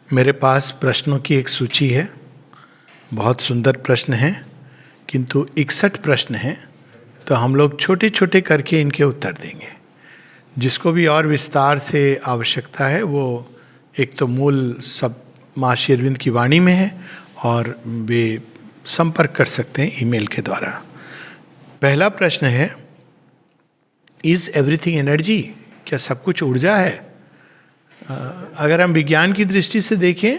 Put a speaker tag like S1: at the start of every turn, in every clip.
S1: मेरे पास प्रश्नों की एक सूची है। बहुत सुंदर प्रश्न हैं, किंतु 61 प्रश्न हैं, तो हम लोग छोटे छोटे करके इनके उत्तर देंगे। जिसको भी और विस्तार से आवश्यकता है वो एक तो मूल सब माँ श्री अरविंद की वाणी में है और वे संपर्क कर सकते हैं ईमेल के द्वारा। पहला प्रश्न है, इज एवरीथिंग एनर्जी? क्या सब कुछ ऊर्जा है? अगर हम विज्ञान की दृष्टि से देखें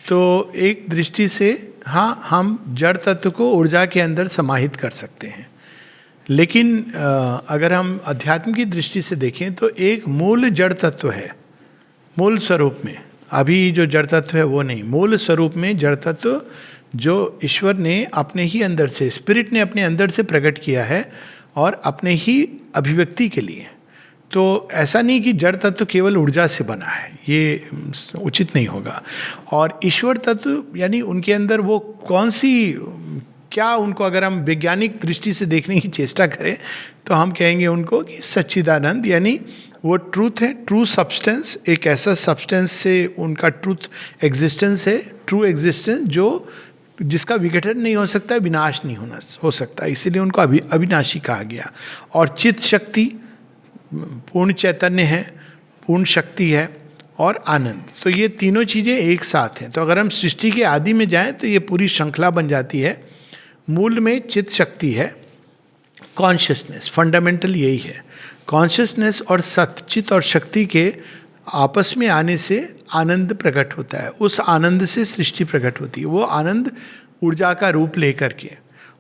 S1: तो एक दृष्टि से हाँ, हम जड़ तत्व को ऊर्जा के अंदर समाहित कर सकते हैं। लेकिन अगर हम अध्यात्म की दृष्टि से देखें तो एक मूल जड़ तत्व है, मूल स्वरूप में। अभी जो जड़ तत्व है वो नहीं, मूल स्वरूप में जड़ तत्व जो ईश्वर ने अपने ही अंदर से, स्पिरिट ने अपने अंदर से प्रकट किया है और अपने ही अभिव्यक्ति के लिए। तो ऐसा नहीं कि जड़ तत्व केवल ऊर्जा से बना है, ये उचित नहीं होगा। और ईश्वर तत्व यानी उनके अंदर वो कौन सी, क्या उनको अगर हम वैज्ञानिक दृष्टि से देखने की चेष्टा करें तो हम कहेंगे उनको कि सच्चिदानंद, यानी वो ट्रूथ है, ट्रू सब्सटेंस। एक ऐसा सब्सटेंस से उनका ट्रूथ एग्जिस्टेंस है, ट्रू एग्जिस्टेंस जो जिसका विघटन नहीं हो सकता, विनाश नहीं हो सकता, इसीलिए उनको अविनाशी कहा गया। और चित्त शक्ति पूर्ण चैतन्य है, पूर्ण शक्ति है और आनंद। तो ये तीनों चीज़ें एक साथ हैं। तो अगर हम सृष्टि के आदि में जाएं तो ये पूरी श्रृंखला बन जाती है। मूल में चित्त शक्ति है, कॉन्शियसनेस, फंडामेंटल यही है। कॉन्शियसनेस और सत्य, चित्त और शक्ति के आपस में आने से आनंद प्रकट होता है। उस आनंद से सृष्टि प्रकट होती है। वो आनंद ऊर्जा का रूप लेकर के,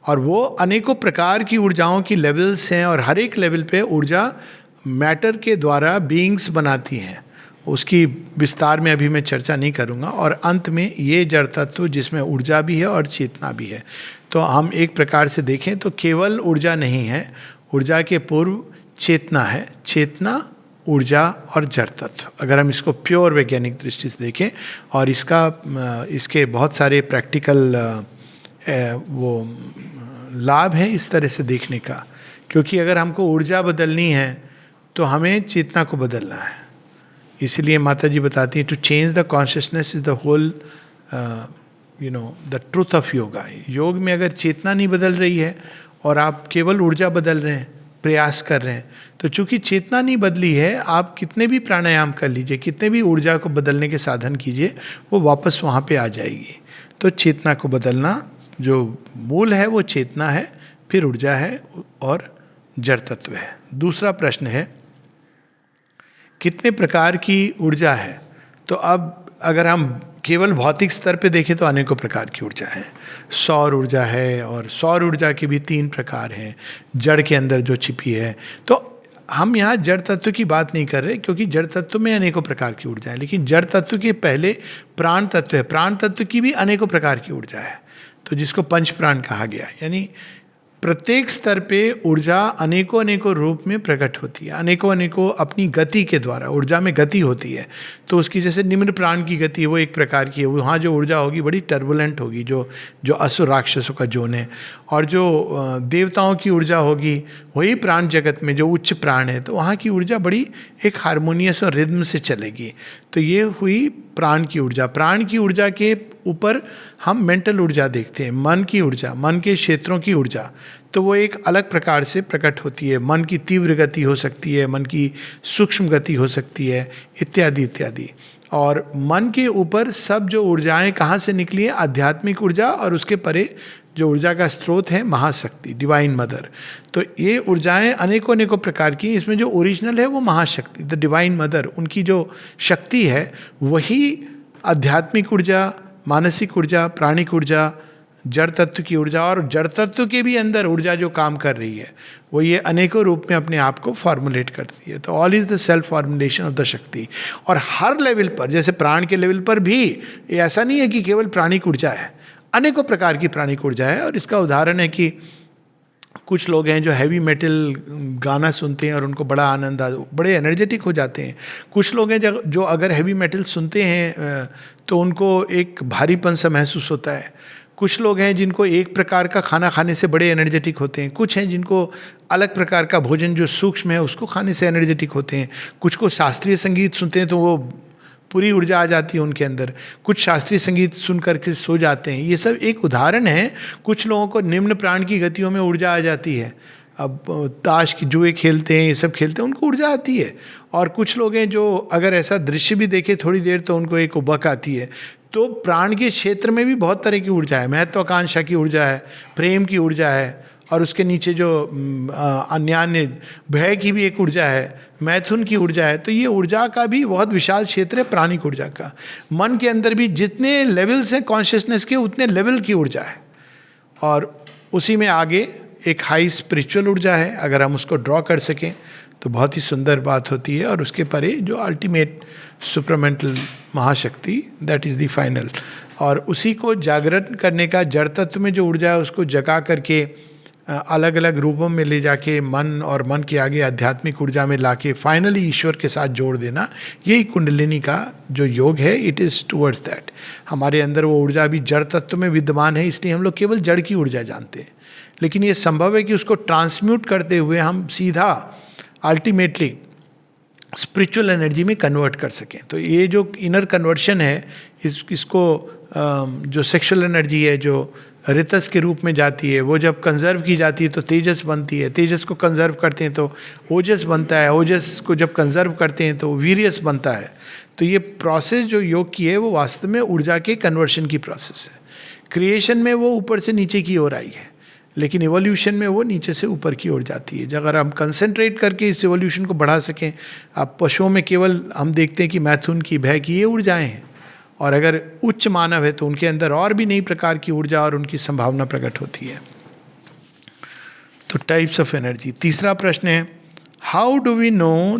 S1: और वो अनेकों प्रकार की ऊर्जाओं की लेवल्स हैं और हर एक लेवल पे ऊर्जा मैटर के द्वारा बीइंग्स बनाती हैं। उसकी विस्तार में अभी मैं चर्चा नहीं करूँगा। और अंत में ये जड़ तत्व जिसमें ऊर्जा भी है और चेतना भी है। तो हम एक प्रकार से देखें तो केवल ऊर्जा नहीं है, ऊर्जा के पूर्व चेतना है, चेतना, ऊर्जा और जड़ तत्व। अगर हम इसको प्योर वैज्ञानिक दृष्टि से देखें, और इसके बहुत सारे प्रैक्टिकल वो लाभ हैं इस तरह से देखने का। क्योंकि अगर हमको ऊर्जा बदलनी है तो हमें चेतना को बदलना है। इसीलिए माता जी बताती हैं, to change the consciousness is the whole the truth of yoga. योग में अगर चेतना नहीं बदल रही है और आप केवल ऊर्जा बदल रहे हैं, प्रयास कर रहे हैं, तो चूंकि चेतना नहीं बदली है, आप कितने भी प्राणायाम कर लीजिए, कितने भी ऊर्जा को बदलने के साधन कीजिए, वो वापस वहाँ पे आ जाएगी। तो चेतना को बदलना, जो मूल है वो चेतना है, फिर ऊर्जा है और जड़ तत्व है। दूसरा प्रश्न है, कितने प्रकार की ऊर्जा है? तो अब अगर हम केवल भौतिक स्तर पे देखें तो अनेकों प्रकार की ऊर्जा है। सौर ऊर्जा है, और सौर ऊर्जा के भी 3 प्रकार हैं, जड़ के अंदर जो छिपी है। तो हम यहाँ जड़ तत्व की बात नहीं कर रहे, क्योंकि जड़ तत्व में अनेकों प्रकार की ऊर्जा है। लेकिन जड़ तत्व के पहले प्राण तत्व है, प्राण तत्व की भी अनेकों प्रकार की ऊर्जा है, तो जिसको पंच प्राण कहा गया। यानी प्रत्येक स्तर पे ऊर्जा अनेकों अनेकों रूप में प्रकट होती है, अनेकों अनेकों अपनी गति के द्वारा। ऊर्जा में गति होती है, तो उसकी जैसे निम्न प्राण की गति वो एक प्रकार की है, वहाँ जो ऊर्जा होगी बड़ी टर्बुलेंट होगी, जो असुर राक्षसों का जोन है। और जो देवताओं की ऊर्जा होगी वही प्राण जगत में जो उच्च प्राण है, तो वहाँ की ऊर्जा बड़ी एक हारमोनियस और रिद्म से चलेगी। तो ये हुई प्राण की ऊर्जा। प्राण की ऊर्जा के ऊपर हम मेंटल ऊर्जा देखते हैं, मन की ऊर्जा, मन के क्षेत्रों की ऊर्जा। तो वो एक अलग प्रकार से प्रकट होती है। मन की तीव्र गति हो सकती है, मन की सूक्ष्म गति हो सकती है, इत्यादि इत्यादि। और मन के ऊपर सब जो ऊर्जाएं कहाँ से निकली है, आध्यात्मिक ऊर्जा, और उसके परे जो ऊर्जा का स्रोत है महाशक्ति, डिवाइन मदर। तो ये ऊर्जाएं अनेकों अनेकों प्रकार की। इसमें जो ओरिजिनल है वो महाशक्ति, द डिवाइन मदर, उनकी जो शक्ति है वही आध्यात्मिक ऊर्जा, मानसिक ऊर्जा, प्राणिक ऊर्जा, जड़ तत्व की ऊर्जा, और जड़ तत्व के भी अंदर ऊर्जा जो काम कर रही है वो ये अनेकों रूप में अपने आप को फॉर्मुलेट करती है। तो all is the self formulation of the शक्ति। और हर लेवल पर, जैसे प्राण के लेवल पर भी ऐसा नहीं है कि केवल प्राणिक ऊर्जा है, अनेकों प्रकार की प्राणिक ऊर्जा है। और इसका उदाहरण है कि कुछ लोग हैं जो हैवी मेटल गाना सुनते हैं और उनको बड़ा आनंद बड़े एनर्जेटिक हो जाते हैं। कुछ लोग हैं जो अगर हैवी मेटल सुनते हैं तो उनको एक भारीपन सा महसूस होता है। कुछ लोग हैं जिनको एक प्रकार का खाना खाने से बड़े एनर्जेटिक होते हैं। कुछ हैं जिनको अलग प्रकार का भोजन जो सूक्ष्म है उसको खाने से एनर्जेटिक होते हैं। कुछ को शास्त्रीय संगीत सुनते हैं तो वो पूरी ऊर्जा आ जाती है उनके अंदर। कुछ शास्त्रीय संगीत सुन करके सो जाते हैं। ये सब एक उदाहरण है। कुछ लोगों को निम्न प्राण की गतियों में ऊर्जा आ जाती है। अब ताश की जुए खेलते हैं, ये सब खेलते हैं, उनको ऊर्जा आती है। और कुछ लोग हैं जो अगर ऐसा दृश्य भी देखे थोड़ी देर तो उनको एक उबक आती है। तो प्राण के क्षेत्र में भी बहुत तरह की ऊर्जा है। महत्वाकांक्षा की ऊर्जा है, प्रेम की ऊर्जा है, और उसके नीचे जो अन्यान्य भय की भी एक ऊर्जा है, मैथुन की ऊर्जा है। तो ये ऊर्जा का भी बहुत विशाल क्षेत्र है, प्राणिक ऊर्जा का। मन के अंदर भी जितने लेवल्स हैं कॉन्शियसनेस के, उतने लेवल की ऊर्जा है। और उसी में आगे एक हाई स्पिरिचुअल ऊर्जा है। अगर हम उसको ड्रॉ कर सकें तो बहुत ही सुंदर बात होती है। और उसके परे जो अल्टीमेट सुपरमेंटल महाशक्ति, दैट इज़ द फाइनल। और उसी को जागरण करने का, जड़ तत्व में जो ऊर्जा है उसको जगा करके अलग अलग रूपों में ले जाके मन और मन के आगे आध्यात्मिक ऊर्जा में लाके फाइनली ईश्वर के साथ जोड़ देना, यही कुंडलिनी का जो योग है। It is towards that. हमारे अंदर वो ऊर्जा भी जड़ तत्व में विद्यमान है, इसलिए हम लोग केवल जड़ की ऊर्जा जानते हैं। लेकिन ये संभव है कि उसको ट्रांसम्यूट करते हुए हम सीधा अल्टीमेटली स्पिरिचुअल एनर्जी में कन्वर्ट कर सकें। तो ये जो इनर कन्वर्शन है, इसको जो सेक्सुअल एनर्जी है जो ऋतस के रूप में जाती है, वो जब कंजर्व की जाती है तो तेजस बनती है। तेजस को कंजर्व करते हैं तो ओजस बनता है। ओजस को जब कंजर्व करते हैं तो वीरियस बनता है। तो ये प्रोसेस जो योग की है वो वास्तव में ऊर्जा के कन्वर्शन की प्रोसेस है। क्रिएशन में वो ऊपर से नीचे की ओर आई है, लेकिन इवोल्यूशन में वो नीचे से ऊपर की ओर जाती है। अगर हम कंसंट्रेट करके इस इवोल्यूशन को बढ़ा सकें, अब पशुओं में केवल हम देखते हैं कि मैथुन की, भय की, ये ऊर्जाएं हैं। और अगर उच्च मानव है तो उनके अंदर और भी नई प्रकार की ऊर्जा और उनकी संभावना प्रकट होती है। तो टाइप्स ऑफ एनर्जी। तीसरा प्रश्न है, how do we know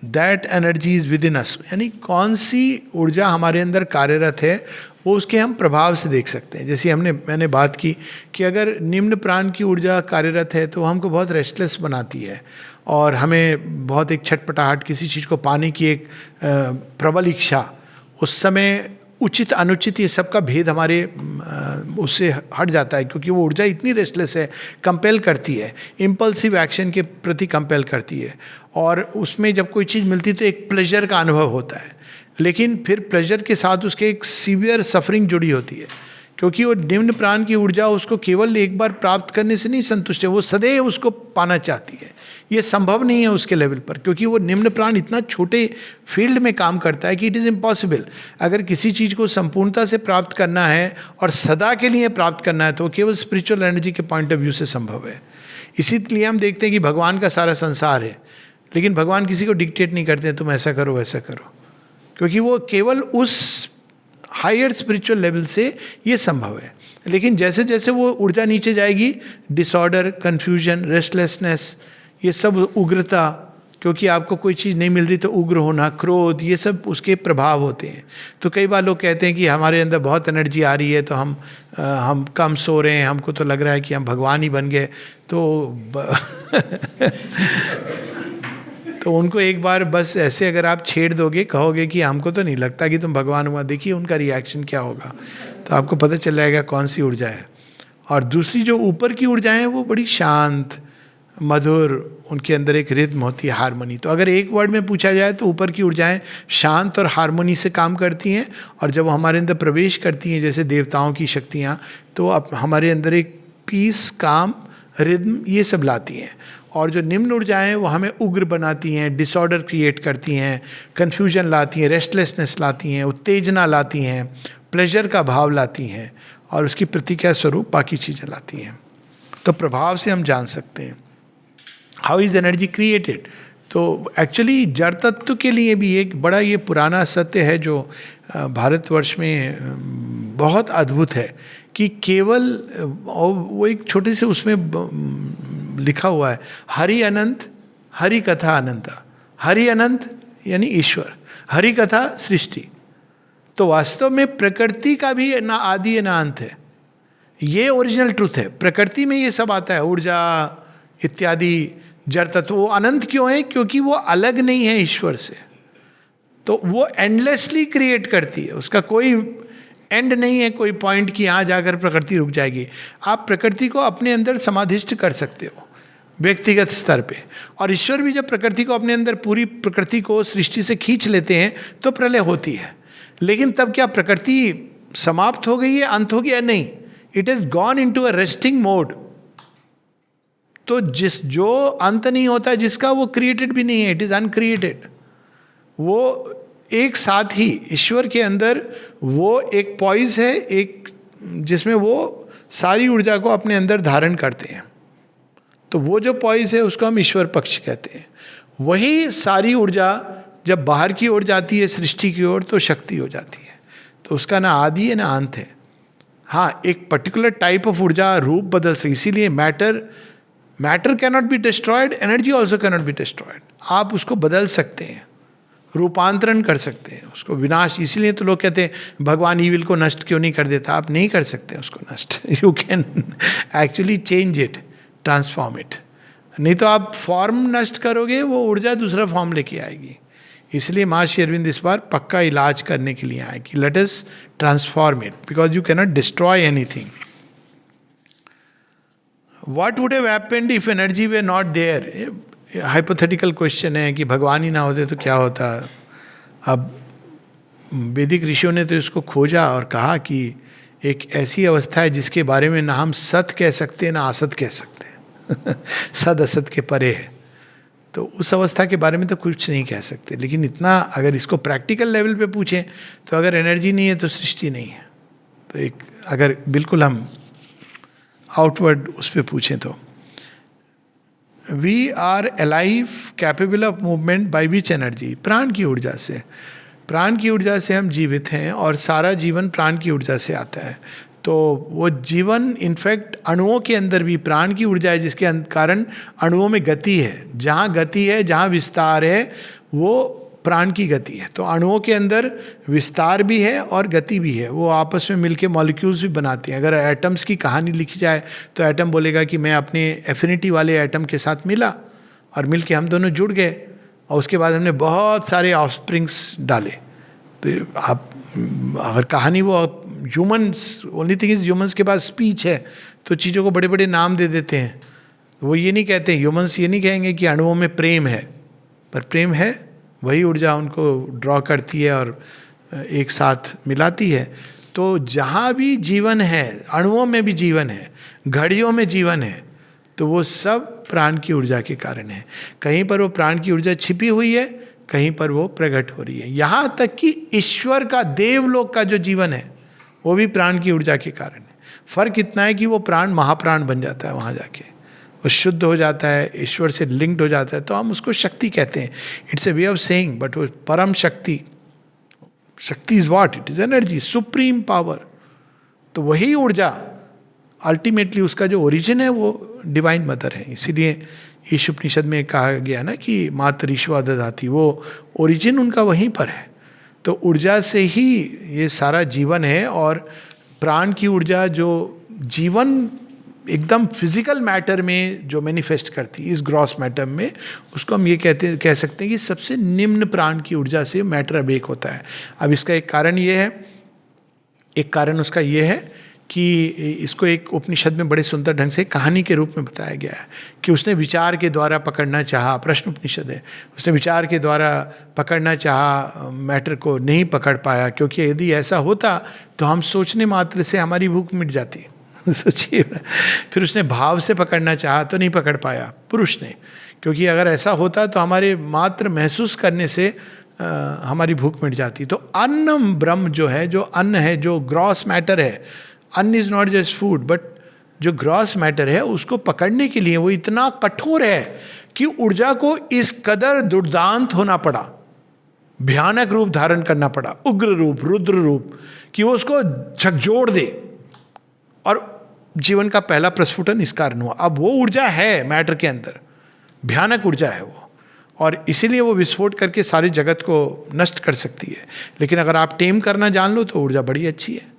S1: that energy is within us, यानी कौन सी ऊर्जा हमारे अंदर कार्यरत है, वो उसके हम प्रभाव से देख सकते हैं। जैसे मैंने बात की कि अगर निम्न प्राण की ऊर्जा कार्यरत है तो हमको बहुत रेस्टलेस बनाती है और हमें बहुत एक छटपटाहट, किसी चीज़ को पाने की एक प्रबल इच्छा। उस समय उचित अनुचित ये सब का भेद हमारे उससे हट जाता है, क्योंकि वो ऊर्जा इतनी रेस्टलेस है, कंपेल करती है, इम्पल्सिव एक्शन के प्रति कंपेल करती है। और उसमें जब कोई चीज़ मिलती तो एक प्लेजर का अनुभव होता है, लेकिन फिर प्लेजर के साथ उसके एक सीवियर सफरिंग जुड़ी होती है, क्योंकि वो निम्न प्राण की ऊर्जा उसको केवल एक बार प्राप्त करने से नहीं संतुष्ट है, वो सदैव उसको पाना चाहती है। ये संभव नहीं है उसके लेवल पर, क्योंकि वो निम्न प्राण इतना छोटे फील्ड में काम करता है कि इट इज़ इम्पॉसिबल। अगर किसी चीज़ को संपूर्णता से प्राप्त करना है और सदा के लिए प्राप्त करना है तो केवल स्पिरिचुअल एनर्जी के पॉइंट ऑफ व्यू से संभव है। इसीलिए हम देखते हैं कि भगवान का सारा संसार है, लेकिन भगवान किसी को डिक्टेट नहीं करते तुम ऐसा करो वैसा करो, क्योंकि वो केवल उस हायर स्पिरिचुअल लेवल से ये संभव है। लेकिन जैसे जैसे वो ऊर्जा नीचे जाएगी, डिसऑर्डर, कन्फ्यूजन, रेस्टलेसनेस, ये सब उग्रता, क्योंकि आपको कोई चीज़ नहीं मिल रही तो उग्र होना, क्रोध, ये सब उसके प्रभाव होते हैं। तो कई बार लोग कहते हैं कि हमारे अंदर बहुत एनर्जी आ रही है तो हम कम सो रहे हैं, हमको तो लग रहा है कि हम भगवान ही बन गए। तो उनको एक बार बस ऐसे अगर आप छेड़ दोगे, कहोगे कि हमको तो नहीं लगता कि तुम भगवान हुआ, देखिए उनका रिएक्शन क्या होगा, तो आपको पता चल जाएगा कौन सी ऊर्जा है। और दूसरी जो ऊपर की ऊर्जाएं हैं वो बड़ी शांत, मधुर, उनके अंदर एक रिद्म होती है, हारमोनी। तो अगर एक वर्ड में पूछा जाए तो ऊपर की ऊर्जाएं शांत और हारमोनी से काम करती हैं, और जब वो हमारे अंदर प्रवेश करती हैं जैसे देवताओं की शक्तियाँ, तो अब हमारे अंदर एक पीस, काम, रिद्म, ये सब लाती हैं। और जो निम्न ऊर्जाएं हैं वो हमें उग्र बनाती हैं, डिसऑर्डर क्रिएट करती हैं, कन्फ्यूजन लाती हैं, रेस्टलेसनेस लाती हैं, उत्तेजना लाती हैं, प्लेजर का भाव लाती हैं, और उसकी प्रतिक्रिया स्वरूप बाकी चीज़ें लाती हैं। तो प्रभाव से हम जान सकते हैं हाउ इज एनर्जी क्रिएटेड। तो एक्चुअली जड़ तत्व के लिए भी एक बड़ा ये पुराना सत्य है जो भारतवर्ष में बहुत अद्भुत है, कि केवल वो एक छोटे से उसमें लिखा हुआ है, हरि अनंत, हरि कथा अनंता। हरि अनंत यानी ईश्वर, हरि कथा सृष्टि। तो वास्तव में प्रकृति का भी ना आदि है ना अंत है, ये ओरिजिनल ट्रूथ है। प्रकृति में ये सब आता है, ऊर्जा इत्यादि, जड़ तत्व। वो अनंत क्यों है? क्योंकि वो अलग नहीं है ईश्वर से, तो वो एंडलेसली क्रिएट करती है, उसका कोई एंड नहीं है, कोई पॉइंट कि यहाँ जाकर प्रकृति रुक जाएगी। आप प्रकृति को अपने अंदर समाधिष्ट कर सकते हो, व्यक्तिगत स्तर पे। और ईश्वर भी जब प्रकृति को अपने अंदर, पूरी प्रकृति को सृष्टि से खींच लेते हैं तो प्रलय होती है। लेकिन तब क्या प्रकृति समाप्त हो गई है, अंत हो गया? नहीं, it is gone in to a resting mode. तो जो अंत नहीं होता जिसका, वो क्रिएटेड भी नहीं है, इट इज अनक्रिएटेड। वो एक साथ ही ईश्वर के अंदर वो एक पॉइज है, एक जिसमें वो सारी ऊर्जा को अपने अंदर धारण करते हैं। तो वो जो पॉइज है उसको हम ईश्वर पक्ष कहते हैं। वही सारी ऊर्जा जब बाहर की ओर जाती है सृष्टि की ओर तो शक्ति हो जाती है। तो उसका ना आदि है ना अंत है। हाँ, एक पर्टिकुलर टाइप ऑफ ऊर्जा रूप बदल सकती, इसीलिए matter cannot be destroyed, energy also cannot be destroyed. आप उसको बदल सकते हैं, रूपांतरण कर सकते हैं, उसको विनाश। इसीलिए तो लोग कहते हैं भगवान ईविल को नष्ट क्यों नहीं कर देता। आप नहीं कर सकते उसको नष्ट। You can actually change it, transform it. नहीं तो आप फॉर्म नष्ट करोगे, वो ऊर्जा दूसरा फॉर्म लेके आएगी। इसलिए महर्षि अरविंद इस बार पक्का इलाज करने के लिए आए कि let us transform it, because you cannot destroy anything. What would have happened if energy were not there? Hypothetical question है कि भगवान ही ना होते तो क्या होता। अब वैदिक ऋषियों ने तो इसको खोजा और कहा कि एक ऐसी अवस्था है जिसके बारे में ना हम सत कह सकते हैं ना असत कह सकते हैं। सद असत के परे है। तो उस अवस्था के बारे में तो कुछ नहीं कह सकते। लेकिन इतना अगर इसको प्रैक्टिकल लेवल पे पूछें तो अगर एनर्जी नहीं है तो सृष्टि नहीं है। तो एक अगर बिल्कुल हम आउटवर्ड उस पर पूछें तो we are alive capable of movement by which energy? प्राण की ऊर्जा से। प्राण की ऊर्जा से हम जीवित हैं और सारा जीवन प्राण की ऊर्जा से आता है। तो वो जीवन इनफैक्ट अणुओं के अंदर भी प्राण की ऊर्जा है, जिसके कारण अणुओं में गति है। जहाँ गति है, जहाँ विस्तार है, वो प्राण की गति है। तो अणुओं के अंदर विस्तार भी है और गति भी है। वो आपस में मिलके मॉलिक्यूल्स भी बनाते हैं। अगर एटम्स की कहानी लिखी जाए तो एटम बोलेगा कि मैं अपने एफिनिटी वाले एटम के साथ मिला और मिलके हम दोनों जुड़ गए और उसके बाद हमने बहुत सारे ऑफस्प्रिंग्स डाले। तो आप अगर कहानी वो humans, only thing is humans के पास स्पीच है तो चीज़ों को बड़े बड़े नाम दे देते हैं। वो ये नहीं कहते, ह्यूमन्स ये नहीं कहेंगे कि अणुओं में प्रेम है, पर प्रेम है, वही ऊर्जा उनको ड्रॉ करती है और एक साथ मिलाती है। तो जहाँ भी जीवन है, अणुओं में भी जीवन है, घड़ियों में जीवन है, तो वो सब प्राण की ऊर्जा के कारण है। कहीं पर वो प्राण की ऊर्जा छिपी हुई है, कहीं पर वो प्रकट हो रही है। यहाँ तक कि ईश्वर का, देवलोक का जो जीवन है वो भी प्राण की ऊर्जा के कारण है। फर्क इतना है कि वो प्राण महाप्राण बन जाता है, वहाँ जाके वो शुद्ध हो जाता है, ईश्वर से लिंक्ड हो जाता है, तो हम उसको शक्ति कहते हैं। It's a way of saying, but वो परम शक्ति, शक्ति is what? It is energy, supreme power. तो वही ऊर्जा अल्टीमेटली उसका जो ओरिजिन है वो डिवाइन मदर है। इसीलिए ईश उपनिषद में कहा गया ना कि मातरीश्वा ददाति, वो ओरिजिन उनका वहीं पर है। तो ऊर्जा से ही ये सारा जीवन है। और प्राण की ऊर्जा जो जीवन एकदम फिजिकल मैटर में जो मैनिफेस्ट करती है, इस ग्रॉस मैटर में, उसको हम ये कह सकते हैं कि सबसे निम्न प्राण की ऊर्जा से मैटर अवेक होता है। अब इसका एक कारण ये है, एक कारण उसका ये है कि इसको एक उपनिषद में बड़े सुंदर ढंग से कहानी के रूप में बताया गया है कि उसने विचार के द्वारा पकड़ना चाहा। प्रश्न उपनिषद है, उसने विचार के द्वारा पकड़ना चाहा, मैटर को नहीं पकड़ पाया, क्योंकि यदि ऐसा होता तो हम सोचने मात्र से हमारी भूख मिट जाती। सोचिए। फिर उसने भाव से पकड़ना चाहा तो नहीं पकड़ पाया पुरुष ने, क्योंकि अगर ऐसा होता तो हमारे मात्र महसूस करने से हमारी भूख मिट जाती। तो अन्न ब्रह्म जो है, जो अन्न है, जो ग्रॉस मैटर है, अन्न is not just food but जो ग्रॉस मैटर है, उसको पकड़ने के लिए वो इतना कठोर है कि ऊर्जा को इस कदर दुर्दांत होना पड़ा, भयानक रूप धारण करना पड़ा, उग्र रूप, रुद्र रूप, कि वो उसको झकझोर दे। और जीवन का पहला प्रस्फुटन इस कारण हुआ। अब वो ऊर्जा है मैटर के अंदर, भयानक ऊर्जा है वो, और इसीलिए वो विस्फोट करके सारे जगत को नष्ट कर सकती है। लेकिन अगर आप टेम करना जान लो तो ऊर्जा बड़ी अच्छी है।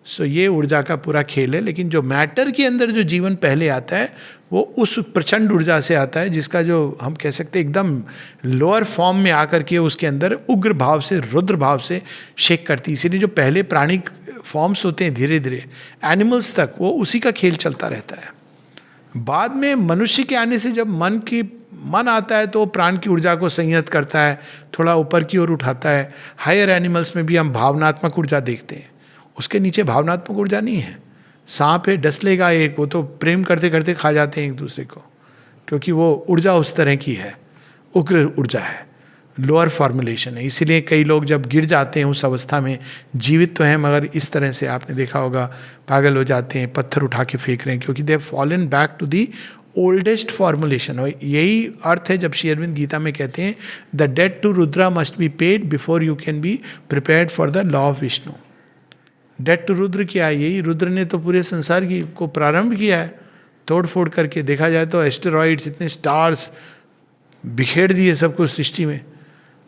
S1: सो ये ऊर्जा का पूरा खेल है। लेकिन जो मैटर के अंदर जो जीवन पहले आता है वो उस प्रचंड ऊर्जा से आता है, जिसका जो हम कह सकते हैं एकदम लोअर फॉर्म में आकर के उसके अंदर उग्र भाव से, रुद्र भाव से शेक करती है। इसीलिए जो पहले प्राणिक फॉर्म्स होते हैं धीरे धीरे एनिमल्स तक, वो उसी का खेल चलता रहता है। बाद में मनुष्य के आने से जब मन आता है तो वो प्राण की ऊर्जा को संयत करता है, थोड़ा ऊपर की ओर उठाता है। हायर एनिमल्स में भी हम भावनात्मक ऊर्जा देखते हैं, उसके नीचे भावनात्मक ऊर्जा नहीं है। सांप है, डस लेगा एक, वो तो प्रेम करते करते खा जाते हैं एक दूसरे को, क्योंकि वो ऊर्जा उस तरह की है, उग्र ऊर्जा है, लोअर फॉर्मुलेशन है। इसीलिए कई लोग जब गिर जाते हैं उस अवस्था में, जीवित तो हैं मगर इस तरह से आपने देखा होगा पागल हो जाते हैं, पत्थर उठा के फेंक रहे हैं, क्योंकि they have fallen back to the oldest formulation. और यही अर्थ है जब श्री अरविंद गीता में कहते हैं the debt to Rudra must be paid before you can be prepared for the law of Vishnu. Debt to Rudra क्या है? यही रुद्र ने तो पूरे संसार की को प्रारंभ किया है, तोड़ फोड़ करके। देखा जाए तो एस्टेरॉइड्स, इतने स्टार्स बिखेर दिए सबको सृष्टि में।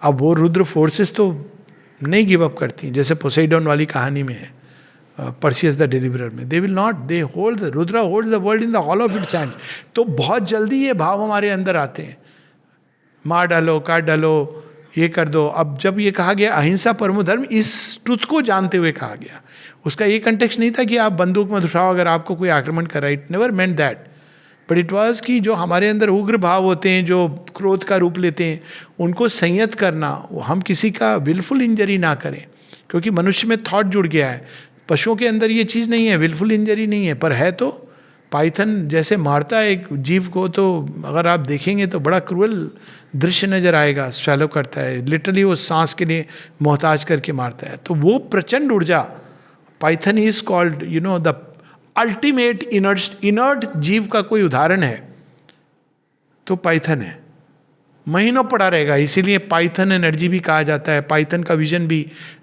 S1: अब वो रुद्र फोर्सेस तो नहीं गिव अप करती, जैसे पोसेइडन वाली कहानी में है, परसियस द डिलीवरर में। They will not, they hold, Rudra hold the world in the hall of its hand. तो बहुत जल्दी ये भाव हमारे अंदर आते हैं, मार डालो, काट डालो, ये कर दो। अब जब ये कहा गया अहिंसा परमो धर्म, इस ट्रुथ को जानते हुए कहा गया। उसका ये कंटेक्स्ट नहीं था कि आप बंदूक मत उठाओ अगर आपको कोई आक्रमण कर रहा है, it never meant that, but it was कि जो हमारे अंदर उग्र भाव होते हैं, जो क्रोध का रूप लेते हैं, उनको संयत करना, हम किसी का विलफुल इंजरी ना करें, क्योंकि मनुष्य में थॉट जुड़ गया है। पशुओं के अंदर ये चीज़ नहीं है, विलफुल इंजरी नहीं है, पर है तो पाइथन जैसे मारता है एक जीव को, तो अगर आप देखेंगे तो बड़ा क्रूअल दृश्य नजर आएगा, स्वैलो करता है, लिटरली वो सांस के लिए मोहताज करके मारता है। तो वो प्रचंड ऊर्जा, Python is called you know the ultimate inert जीव का कोई उदाहरण है तो पाइथन है, महीनों पड़ा रहेगा। इसीलिए पाइथन एनर्जी भी कहा जाता है। पाइथन का विजन भी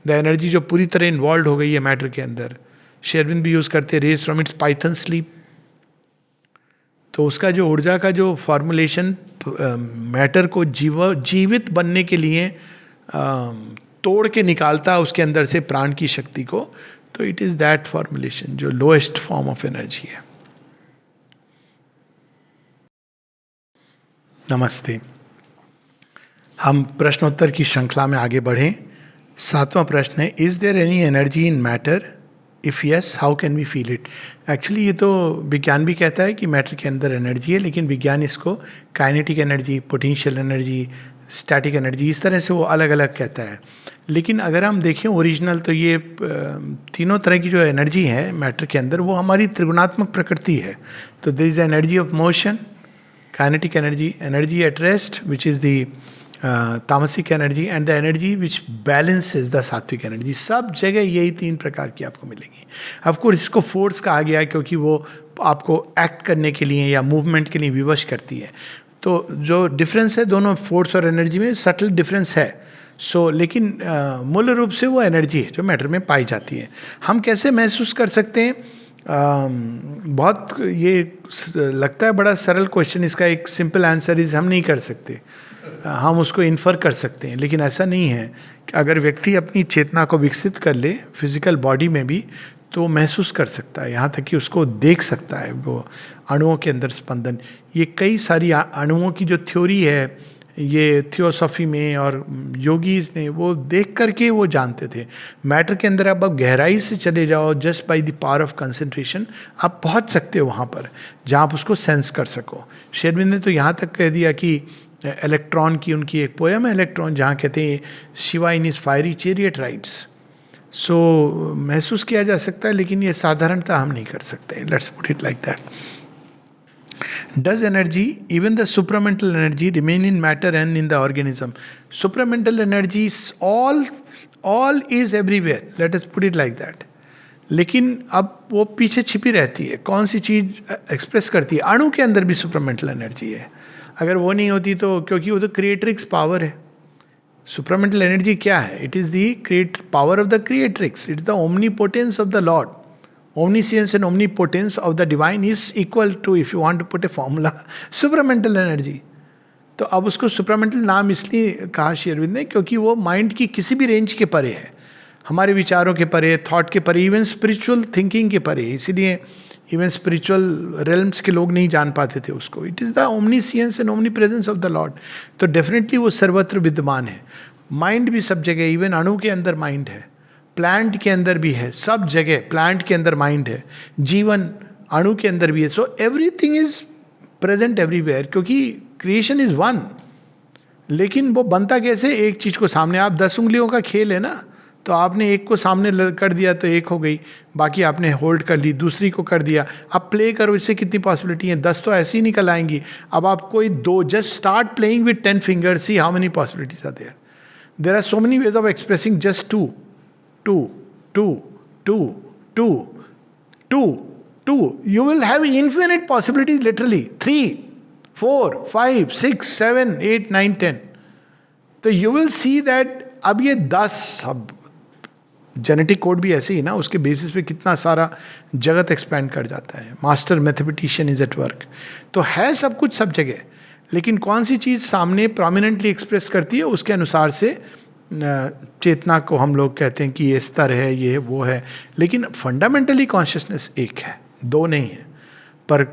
S1: द एनर्जी जो पूरी तरह इन्वॉल्व हो गई है मैटर के अंदर। शेरविन भी यूज करते हैं rise from its python sleep. तो उसका जो ऊर्जा का जो फॉर्मुलेशन मैटर को जीवित बनने के लिए तोड़ के निकालता उसके अंदर से प्राण की शक्ति को, तो इट इज दैट फॉर्मुलेशन जो लोएस्ट फॉर्म ऑफ एनर्जी है। नमस्ते। हम प्रश्नोत्तर की श्रृंखला में आगे बढ़ें। 7वां प्रश्न है, is there any energy in matter? If yes, how can we feel it? Actually ये तो विज्ञान भी कहता है कि मैटर के अंदर एनर्जी है, लेकिन विज्ञान इसको kinetic energy, potential energy, static energy, इस तरह से वो अलग अलग कहता है। लेकिन अगर हम देखें ओरिजिनल, तो ये तीनों तरह की जो एनर्जी है मैटर के अंदर, वो हमारी त्रिगुणात्मक प्रकृति है। तो there is energy of motion, kinetic energy, energy at rest which is the tamasic energy, and the energy which balances the sattvic energy. सब जगह यही 3 प्रकार की आपको मिलेंगी। ऑफकोर्स इसको फोर्स कहा गया है क्योंकि वो आपको एक्ट करने के लिए या मूवमेंट के लिए विवश करती है। तो जो डिफरेंस है दोनों फोर्स और एनर्जी में, सटल डिफरेंस है। लेकिन मूल रूप से वो एनर्जी है जो मैटर में पाई जाती है। हम कैसे महसूस कर सकते हैं? बहुत ये लगता है बड़ा सरल क्वेश्चन, इसका एक सिंपल आंसर इज हम नहीं कर सकते। हम उसको इन्फर कर सकते हैं, लेकिन ऐसा नहीं है कि अगर व्यक्ति अपनी चेतना को विकसित कर ले फिजिकल बॉडी में भी, तो महसूस कर सकता है, यहाँ तक कि उसको देख सकता है, वो अणुओं के अंदर स्पंदन। ये कई सारी अणुओं की जो थ्योरी है, ये थियोसॉफी में और योगीज ने वो देख करके वो जानते थे। मैटर के अंदर आप गहराई से चले जाओ, just by the power of concentration आप पहुंच सकते हो वहाँ पर जहाँ आप उसको सेंस कर सको। शेरविन ने तो यहाँ तक कह दिया कि इलेक्ट्रॉन की उनकी एक पोयम है इलेक्ट्रॉन, जहाँ कहते हैं शिवा इन इज फायरी चैरियट राइड्स। महसूस किया जा सकता है, लेकिन ये साधारणता हम नहीं कर सकते। Let's put it like that. Does energy, even the supramental energy, remain in matter and in the organism? Supramental energy is all is everywhere. Let us put it like that. लेकिन अब वो पीछे छिपी रहती है। कौन सी चीज़ एक्सप्रेस करती है? अणु के अंदर भी सुपरमेंटल एनर्जी है। अगर वो नहीं होती तो, क्योंकि वो तो क्रिएट्रिक्स पावर है। सुपरमेंटल एनर्जी क्या है? It is the create power of the creatrix. It's the omnipotence of the Lord. Omniscience and omnipotence of the divine is equal to, if you want to put a formula, supramental energy. तो अब उसको supramental नाम इसलिए कहा श्री अरविंद ने क्योंकि वो mind की किसी भी रेंज के परे है, हमारे विचारों के परे, थॉट के परे, इवन स्पिरिचुअल थिंकिंग के परे। इसीलिए इवन स्पिरिचुअल रेल्म्स के लोग नहीं जान पाते थे उसको। It is the omniscience and omni presence of the Lord. तो डेफिनेटली वो सर्वत्र विद्यमान है। माइंड भी सब जगह, इवन अणु के अंदर माइंड है, प्लांट के अंदर भी है, सब जगह प्लांट के अंदर माइंड है, जीवन अणु के अंदर भी है। So everything is present everywhere, क्योंकि क्रिएशन इज वन। लेकिन वो बनता कैसे? एक चीज को सामने, आप 10 उंगलियों का खेल है ना, तो आपने एक को सामने कर दिया तो एक हो गई, बाकी आपने होल्ड कर ली, दूसरी को कर दिया, अब प्ले करो, इससे कितनी पॉसिबिलिटी है? 10 तो ऐसे ही निकल आएंगी। अब आप कोई 2, just start playing with 10 fingers, see how many possibilities are there. There are so many ways of expressing just two, two, two, two, two, two, two. You will have infinite possibilities, literally 3, 4, 5, 6, 7, 8, 9, 10। तो you will see that अब ये 10, अब genetic code भी ऐसे ही ना, उसके basis पे कितना सारा जगत एक्सपैंड कर जाता है। Master mathematician is at work. तो है सब कुछ सब जगह, लेकिन कौन सी चीज़ सामने प्रोमिनेंटली एक्सप्रेस करती है, उसके अनुसार से चेतना को हम लोग कहते हैं कि ये स्तर है, ये है, वो है। लेकिन फंडामेंटली कॉन्शियसनेस एक है, दो नहीं है। पर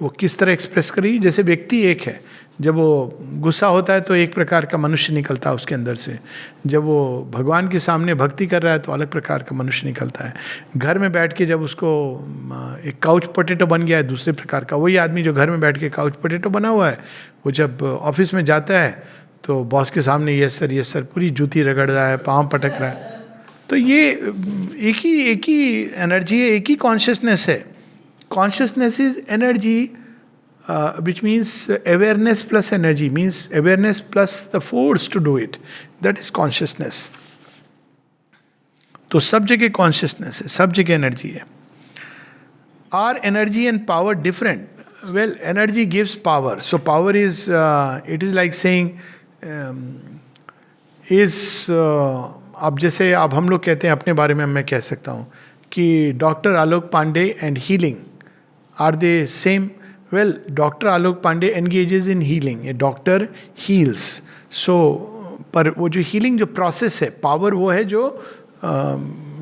S1: वो किस तरह एक्सप्रेस करेगी? जैसे व्यक्ति एक है, जब वो गुस्सा होता है तो एक प्रकार का मनुष्य निकलता है उसके अंदर से, जब वो भगवान के सामने भक्ति कर रहा है तो अलग प्रकार का मनुष्य निकलता है। घर में बैठ के जब उसको एक काउच पोटैटो बन गया है, दूसरे प्रकार का। वही आदमी जो घर में बैठ के काउच पोटैटो बना हुआ है, वो जब ऑफिस में जाता है तो बॉस के सामने यस सर पूरी जूती रगड़ रहा है, पाँव पटक रहा है। तो ये एक ही एनर्जी है, एक ही कॉन्शियसनेस है। Consciousness is energy, which means awareness plus energy, means awareness plus the force to do it. That is consciousness. तो सब जगह कॉन्शियसनेस है, सब जगह एनर्जी है। Are energy and power different? Well, energy gives power, so power is it is like saying अब जैसे अब हम लोग कहते हैं अपने बारे में, मैं कह सकता हूँ कि doctor Alok Pandey and healing, are they same? Well, Dr. Alok Pandey engages in healing. A doctor heals. So, पर वो जो healing जो process है, power वो है जो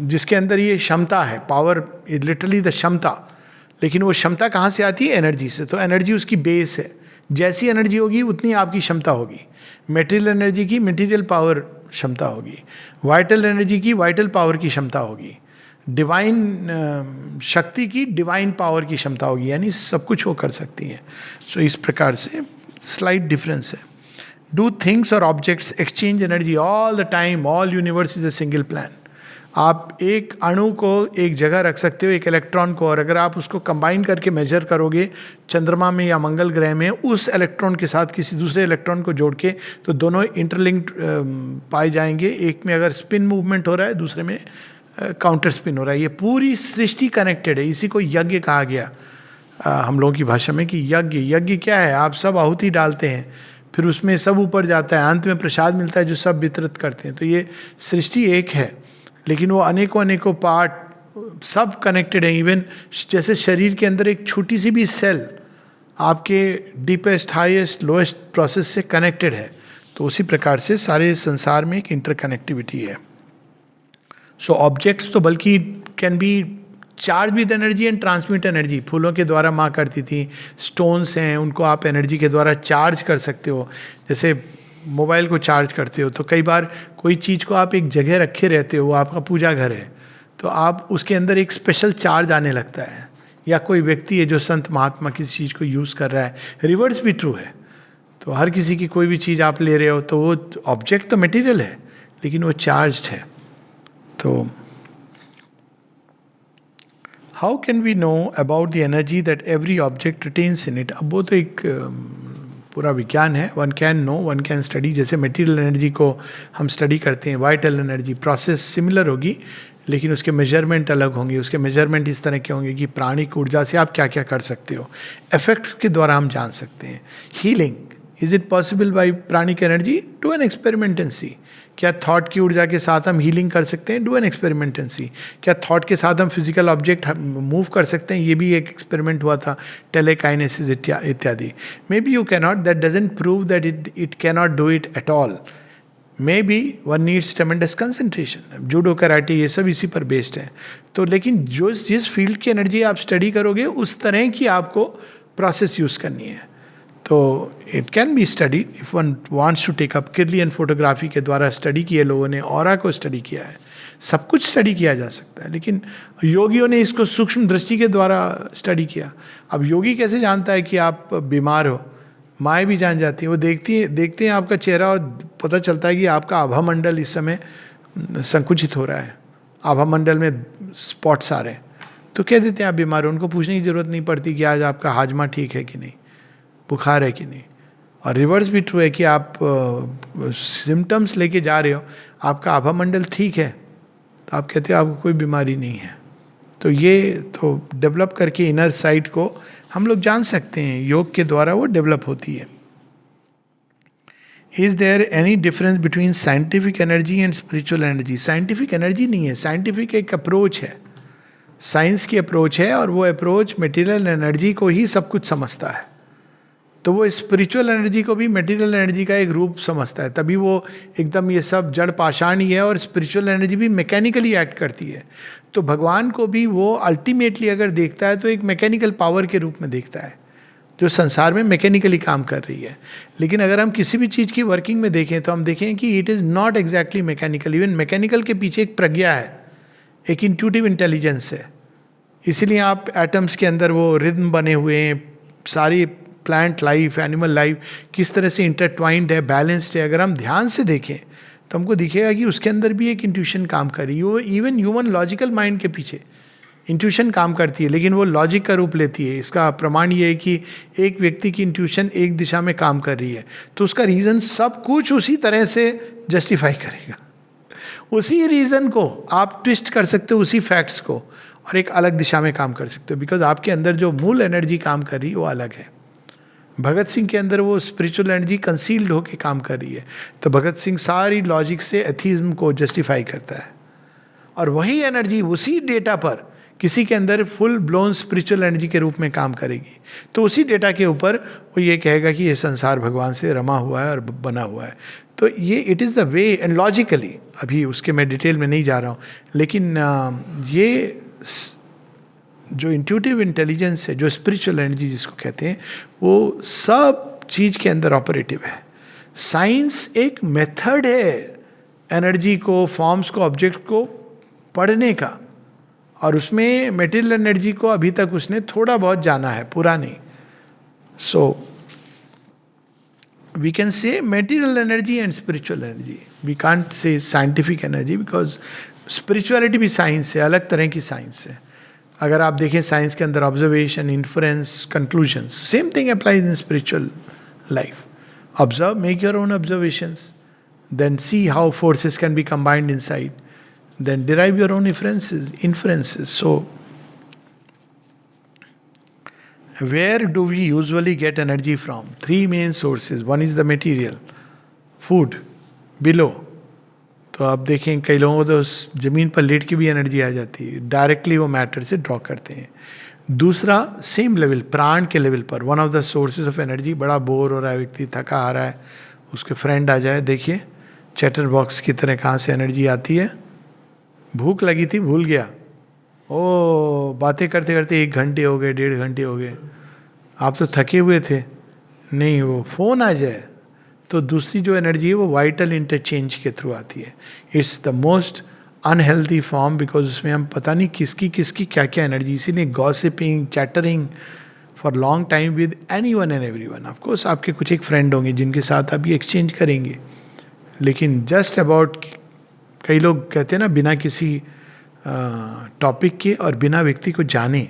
S1: जिसके अंदर ये क्षमता है। Power is literally the क्षमता। लेकिन वो क्षमता कहाँ से आती है? एनर्जी से। तो एनर्जी उसकी बेस है। जैसी एनर्जी होगी उतनी आपकी क्षमता होगी। मेटेरियल एनर्जी की मेटीरियल पावर क्षमता होगी, वाइटल एनर्जी की वाइटल पावर की क्षमता होगी, डिवाइन शक्ति की डिवाइन पावर की क्षमता होगी, यानी सब कुछ वो कर सकती है। सो इस प्रकार से स्लाइट डिफरेंस है। डू थिंग्स और objects exchange energy all the time? All universe is a single plan. आप एक अणु को एक जगह रख सकते हो, एक इलेक्ट्रॉन को, और अगर आप उसको कंबाइन करके मेजर करोगे चंद्रमा में या मंगल ग्रह में, उस इलेक्ट्रॉन के साथ किसी दूसरे इलेक्ट्रॉन को जोड़ के, तो दोनों इंटरलिंक्ड पाए जाएंगे। एक में अगर स्पिन मूवमेंट हो रहा है, दूसरे में काउंटर स्पिन हो रहा है। ये पूरी सृष्टि कनेक्टेड है। इसी को यज्ञ कहा गया हम लोगों की भाषा में, कि यज्ञ क्या है? आप सब आहुति डालते हैं, फिर उसमें सब ऊपर जाता है, अंत में प्रसाद मिलता है जो सब वितरित करते हैं। तो ये सृष्टि एक है, लेकिन वो अनेकों पार्ट सब कनेक्टेड है। इवन जैसे शरीर के अंदर एक छोटी सी भी सेल आपके डीपेस्ट हाईएस्ट लोएस्ट प्रोसेस से कनेक्टेड है, तो उसी प्रकार से सारे संसार में एक इंटरकनेक्टिविटी है। सो ऑब्जेक्ट्स तो बल्कि can be charge with energy and transmit energy. फूलों के द्वारा माँ करती थी, स्टोन्स हैं, उनको आप एनर्जी के द्वारा चार्ज कर सकते हो। जैसे मोबाइल को चार्ज करते हो, तो कई बार कोई चीज़ को आप एक जगह रखे रहते हो, वो आपका पूजा घर है, तो आप उसके अंदर एक स्पेशल चार्ज आने लगता है। या कोई व्यक्ति है जो संत महात्मा किसी चीज़ को यूज़ कर रहा है, रिवर्स भी ट्रू है। तो हर किसी की कोई भी चीज़ आप ले रहे हो, तो वो ऑब्जेक्ट तो मटेरियल है, लेकिन वो चार्ज्ड है। तो how can we know about the energy that every object retains in it? अब वो तो एक पूरा विज्ञान है। One can know, one can study. जैसे मटेरियल एनर्जी को हम स्टडी करते हैं, वाइटल एनर्जी, प्रोसेस सिमिलर होगी, लेकिन उसके मेजरमेंट अलग होंगे। उसके मेजरमेंट इस तरह के होंगे कि प्राणिक ऊर्जा से आप क्या क्या कर सकते हो, इफेक्ट के द्वारा हम जान सकते हैं। Healing, is it possible by pranic energy? Do an experiment and see. क्या थॉट की ऊर्जा के साथ हम हीलिंग कर सकते हैं? Do an experiment and see. क्या थॉट के साथ हम फिजिकल ऑब्जेक्ट मूव कर सकते हैं? ये भी एक एक्सपेरिमेंट हुआ था, टेलीकाइनेसिस इत्यादि। May be you cannot, that doesn't prove that it cannot do it at all. May be one needs ट्रेमेंडस concentration. Judo, karate, ये सब इसी पर बेस्ड है। तो लेकिन जो जिस फील्ड की एनर्जी आप स्टडी करोगे, उस तरह की आपको प्रोसेस यूज़ करनी है। तो it can be study if one wants to take up. Kirlian photography के द्वारा स्टडी किए लोगों ने, ऑरा को स्टडी किया है। सब कुछ स्टडी किया जा सकता है, लेकिन योगियों ने इसको सूक्ष्म दृष्टि के द्वारा स्टडी किया। अब योगी कैसे जानता है कि आप बीमार हो? माएँ भी जान जाती हैं, वो देखते हैं आपका चेहरा और पता चलता है कि आपका आभा मंडल इस समय संकुचित हो रहा है, आभा मंडल में स्पॉट्स आ रहे हैं, तो कह देते हैं आप बीमार हो। उनको पूछने की जरूरत नहीं पड़ती कि आज आपका हाजमा ठीक है कि नहीं, बुखार है कि नहीं। और रिवर्स भी ट्रू है कि आप सिम्टम्स लेके जा रहे हो, आपका आभा मंडल ठीक है, तो आप कहते हो आपको कोई बीमारी नहीं है। तो ये तो डेवलप करके इनर साइड को हम लोग जान सकते हैं, योग के द्वारा वो डेवलप होती है। Is there any difference between scientific energy and spiritual energy? Scientific energy नहीं है, साइंटिफिक एक अप्रोच है, साइंस की अप्रोच है, और वो अप्रोच मटेरियल एनर्जी को ही सब कुछ समझता है। तो वो स्पिरिचुअल एनर्जी को भी मटेरियल एनर्जी का एक रूप समझता है, तभी वो एकदम ये सब जड़ पाषाण ही है, और स्पिरिचुअल एनर्जी भी मैकेनिकली एक्ट करती है। तो भगवान को भी वो अल्टीमेटली अगर देखता है तो एक मैकेनिकल पावर के रूप में देखता है, जो संसार में मैकेनिकली काम कर रही है। लेकिन अगर हम किसी भी चीज़ की वर्किंग में देखें तो हम देखें कि it is not exactly mechanical. Even mechanical के पीछे एक प्रज्ञा है, एक इंट्यूटिव इंटेलिजेंस है। इसीलिए आप एटम्स के अंदर वो रिदम बने हुए हैं, सारी प्लांट लाइफ, एनिमल लाइफ किस तरह से इंटरट्वाइंड है, बैलेंस्ड है। अगर हम ध्यान से देखें तो हमको दिखेगा कि उसके अंदर भी एक इंट्यूशन काम कर रही है। वो इवन ह्यूमन लॉजिकल माइंड के पीछे इंट्यूशन काम करती है, लेकिन वो लॉजिक का रूप लेती है। इसका प्रमाण ये है कि एक व्यक्ति की इंट्यूशन एक दिशा में काम कर रही है, तो उसका रीज़न सब कुछ उसी तरह से जस्टिफाई करेगा। उसी रीज़न को आप ट्विस्ट कर सकते हो, उसी फैक्ट्स को, और एक अलग दिशा में काम कर सकते हो, बिकॉज आपके अंदर जो मूल एनर्जी काम कर रही है वो अलग है। भगत सिंह के अंदर वो स्पिरिचुअल एनर्जी कंसील्ड होकर काम कर रही है, तो भगत सिंह सारी लॉजिक से एथीज्म को जस्टिफाई करता है। और वही एनर्जी उसी डेटा पर किसी के अंदर फुल ब्लोन स्पिरिचुअल एनर्जी के रूप में काम करेगी, तो उसी डेटा के ऊपर वो ये कहेगा कि ये संसार भगवान से रमा हुआ है और बना हुआ है। तो ये it is the way, and logically, अभी उसके मैं डिटेल में नहीं जा रहा हूँ, लेकिन ये जो इंट्यूटिव इंटेलिजेंस है, जो स्पिरिचुअल एनर्जी जिसको कहते हैं, वो सब चीज़ के अंदर ऑपरेटिव है। साइंस एक मेथड है एनर्जी को, फॉर्म्स को, ऑब्जेक्ट को पढ़ने का, और उसमें मटेरियल एनर्जी को अभी तक उसने थोड़ा बहुत जाना है, पूरा नहीं। So we can say material energy and spiritual energy, we can't say scientific energy, because spirituality भी साइंस है, अलग तरह की साइंस है। अगर आप देखें साइंस के अंदर observation, inference, conclusion, same thing applies in spiritual life. Observe, make your own observations, then see how forces can be combined inside, then derive your own inferences. So, where do we usually get energy from? Three main sources. One is the material, food, below. तो आप देखें कई लोगों को तो ज़मीन पर late के भी एनर्जी आ जाती है, डायरेक्टली वो मैटर से ड्रॉ करते हैं। दूसरा, सेम लेवल, प्राण के लेवल पर, one of the sources of energy. बड़ा बोर हो रहा है व्यक्ति, थका आ रहा है, उसके फ्रेंड आ जाए, देखिए चैटर बॉक्स की तरह कहाँ से एनर्जी आती है। भूख लगी थी, भूल गया, ओ बातें करते करते 1 घंटे हो गए, 1.5 घंटे हो गए, आप तो थके हुए थे, नहीं वो फ़ोन आ जाए तो दूसरी जो एनर्जी है वो वाइटल इंटरचेंज के थ्रू आती है। It's the most unhealthy form, because उसमें हम पता नहीं किसकी किसकी क्या क्या एनर्जी, इसीलिए gossiping, chattering for long time with any one and every one. Of course आपके कुछ एक फ्रेंड होंगे जिनके साथ आप ये एक्सचेंज करेंगे, लेकिन जस्ट अबाउट, कई लोग कहते हैं ना, बिना किसी टॉपिक के और बिना व्यक्ति को जाने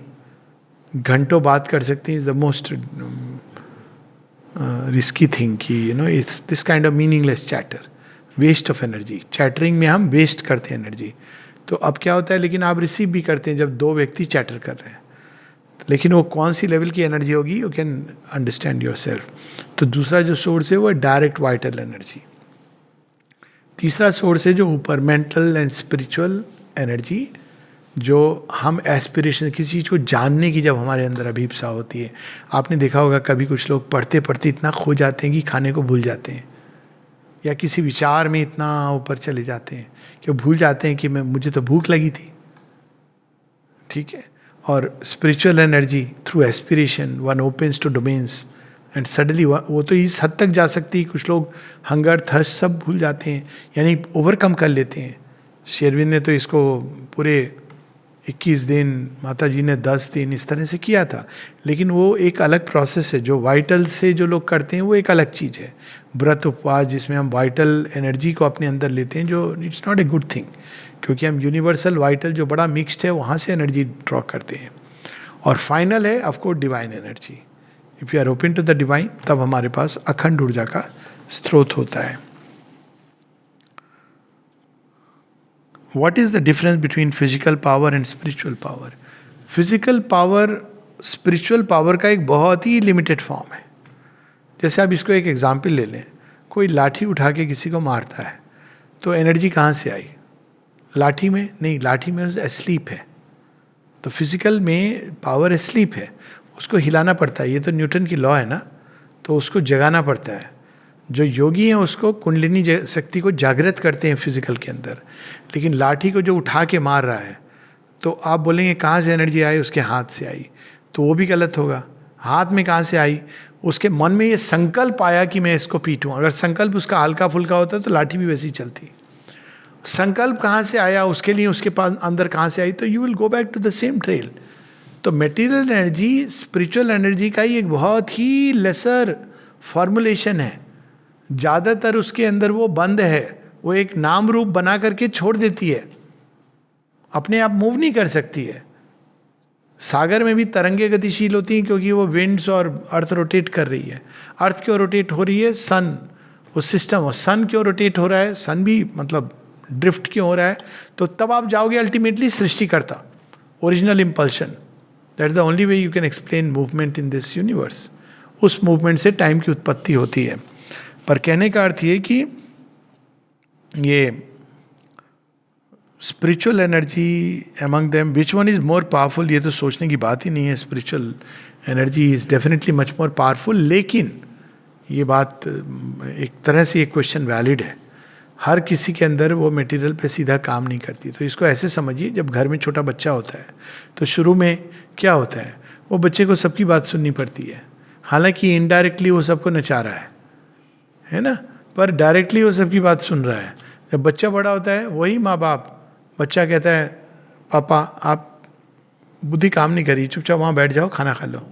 S1: घंटों बात कर सकते हैं, is the most risky thing कि it's this kind of meaningless chatter, waste of energy. Chattering में हम वेस्ट करते हैं एनर्जी। तो अब क्या होता है, लेकिन आप रिसीव भी करते हैं जब 2 व्यक्ति चैटर कर रहे हैं, लेकिन वो कौन सी लेवल की एनर्जी होगी, you can understand your self. तो दूसरा जो सोर्स है वो डायरेक्ट वाइटल एनर्जी। तीसरा सोर्स है जो ऊपर, मेंटल एंड स्पिरिचुअल एनर्जी, जो हम एस्पिरेशन, किसी चीज़ को जानने की जब हमारे अंदर अभिप्सा होती है। आपने देखा होगा कभी कुछ लोग पढ़ते पढ़ते इतना खो जाते हैं कि खाने को भूल जाते हैं, या किसी विचार में इतना ऊपर चले जाते हैं कि वो भूल जाते हैं कि मुझे तो भूख लगी थी, ठीक है। और spiritual energy through aspiration one opens to domains and suddenly वो तो इस हद तक जा सकती है, कुछ लोग हंगर, थर्स्ट सब भूल जाते हैं, यानी ओवरकम कर लेते हैं। शेरविन ने तो इसको पूरे 21 दिन, माता जी ने 10 दिन इस तरह से किया था। लेकिन वो एक अलग प्रोसेस है, जो वाइटल से जो लोग करते हैं वो एक अलग चीज़ है। व्रत उपवास जिसमें हम वाइटल एनर्जी को अपने अंदर लेते हैं, जो it's not a good thing, क्योंकि हम यूनिवर्सल वाइटल जो बड़ा मिक्स्ड है वहाँ से एनर्जी ड्रॉ करते हैं। और फाइनल है of course divine energy. If you are open to the divine, तब हमारे पास अखंड ऊर्जा का स्रोत होता है। What is the difference between physical power and spiritual power? Physical power spiritual power का एक बहुत ही लिमिटेड फॉर्म है। जैसे आप इसको एक एग्जाम्पल ले लें, कोई लाठी उठा के किसी को मारता है तो एनर्जी कहाँ से आई? लाठी में नहीं, लाठी में एस्लीप है। तो फिजिकल में पावर एस्लीप है, उसको हिलाना पड़ता है। ये तो न्यूटन की लॉ है ना, तो उसको जगाना पड़ता है। जो योगी हैं उसको कुंडलिनी शक्ति को जागृत करते हैं फिजिकल के अंदर। लेकिन लाठी को जो उठा के मार रहा है, तो आप बोलेंगे कहाँ से एनर्जी आई? उसके हाथ से आई, तो वो भी गलत होगा। हाथ में कहाँ से आई? उसके मन में ये संकल्प आया कि मैं इसको पीटूं। अगर संकल्प उसका हल्का फुल्का होता तो लाठी भी वैसी चलती। संकल्प कहाँ से आया, उसके लिए उसके पास अंदर कहाँ से आई, तो you will go back to the same trail. तो मटेरियल एनर्जी स्पिरिचुअल एनर्जी का ही एक बहुत ही लेसर फॉर्मुलेशन है। ज़्यादातर उसके अंदर वो बंद है, वो एक नाम रूप बना करके छोड़ देती है, अपने आप मूव नहीं कर सकती है। सागर में भी तरंगे गतिशील होती हैं क्योंकि वो विंड्स और अर्थ रोटेट कर रही है। अर्थ क्यों रोटेट हो रही है? सन, उस सिस्टम। और सन क्यों रोटेट हो रहा है? सन भी मतलब ड्रिफ्ट क्यों हो रहा है? तो तब आप जाओगे अल्टीमेटली सृष्टिकर्ता, original impulsion. That is the only way you can explain movement in this universe. उस मूवमेंट से टाइम की उत्पत्ति होती है। पर कहने का अर्थ ये कि ये spiritual energy among them which one is more powerful, ये तो सोचने की बात ही नहीं है। Spiritual energy is definitely much more powerful. लेकिन ये बात एक तरह से ये क्वेश्चन वैलिड है। हर किसी के अंदर वो मटेरियल पे सीधा काम नहीं करती। तो इसको ऐसे समझिए, जब घर में छोटा बच्चा होता है तो शुरू में क्या होता है, वो बच्चे को सबकी बात सुननी पड़ती है। हालांकि इनडायरेक्टली वो सबको नचा रहा है ना, पर डायरेक्टली वो सबकी बात सुन रहा है। जब बच्चा बड़ा होता है, वही माँ बाप, बच्चा कहता है पापा आप बुद्धि काम नहीं करी, चुपचाप वहाँ बैठ जाओ, खाना खा लो।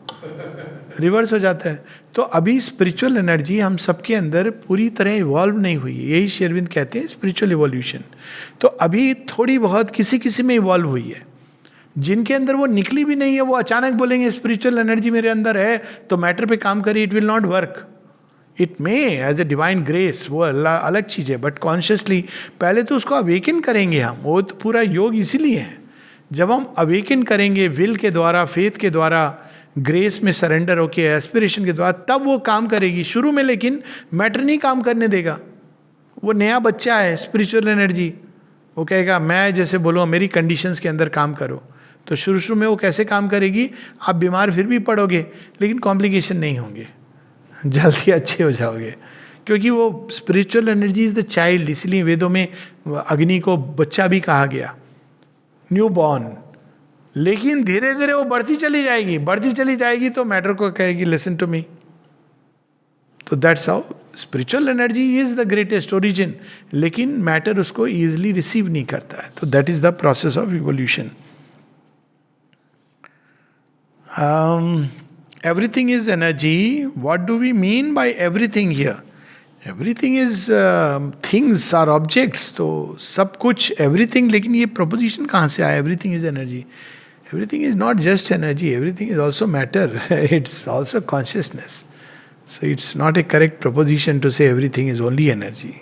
S1: रिवर्स हो जाता है। तो अभी स्पिरिचुअल एनर्जी हम सबके अंदर पूरी तरह इवॉल्व नहीं हुई है। यही शेरविंद कहते हैं स्पिरिचुअल इवोल्यूशन। तो अभी थोड़ी बहुत किसी किसी में इवॉल्व हुई है। जिनके अंदर वो निकली भी नहीं है, वो अचानक बोलेंगे स्पिरिचुअल एनर्जी मेरे अंदर है तो मैटर पे काम करिए, it will not work. It may as a divine grace, वो अलग चीज़ है, बट कॉन्शियसली पहले तो उसको अवेकन करेंगे हम। वो तो पूरा योग इसीलिए है। जब हम अवेकन करेंगे विल के द्वारा, फेथ के द्वारा, ग्रेस में सरेंडर होके, एस्पिरेशन के द्वारा, तब वो काम करेगी। शुरू में लेकिन मैटर नहीं काम करने देगा। वो नया बच्चा है स्पिरिचुअल एनर्जी, वो कहेगा मैं जैसे बोलूँ मेरी कंडीशंस के अंदर काम करो। तो शुरू शुरू में वो कैसे काम करेगी? आप बीमार फिर भी पड़ोगे लेकिन कॉम्प्लिकेशन नहीं होंगे, जल्दी अच्छे हो जाओगे, क्योंकि वो spiritual energy is the child. इसलिए वेदों में अग्नि को बच्चा भी कहा गया, न्यू बॉर्न। लेकिन धीरे धीरे वो बढ़ती चली जाएगी तो मैटर को कहेगी लिसन टू मी। तो that's how spiritual energy is the greatest origin, लेकिन मैटर उसको ईजिली रिसीव नहीं करता है। तो that is the process of evolution. Everything is energy. What do we mean by everything here? Everything is things are objects. तो सब कुछ everything, लेकिन ये proposition कहाँ से आया? Everything is energy. Everything is not just energy. Everything is also matter. It's also consciousness. So it's not a correct proposition to say everything is only energy.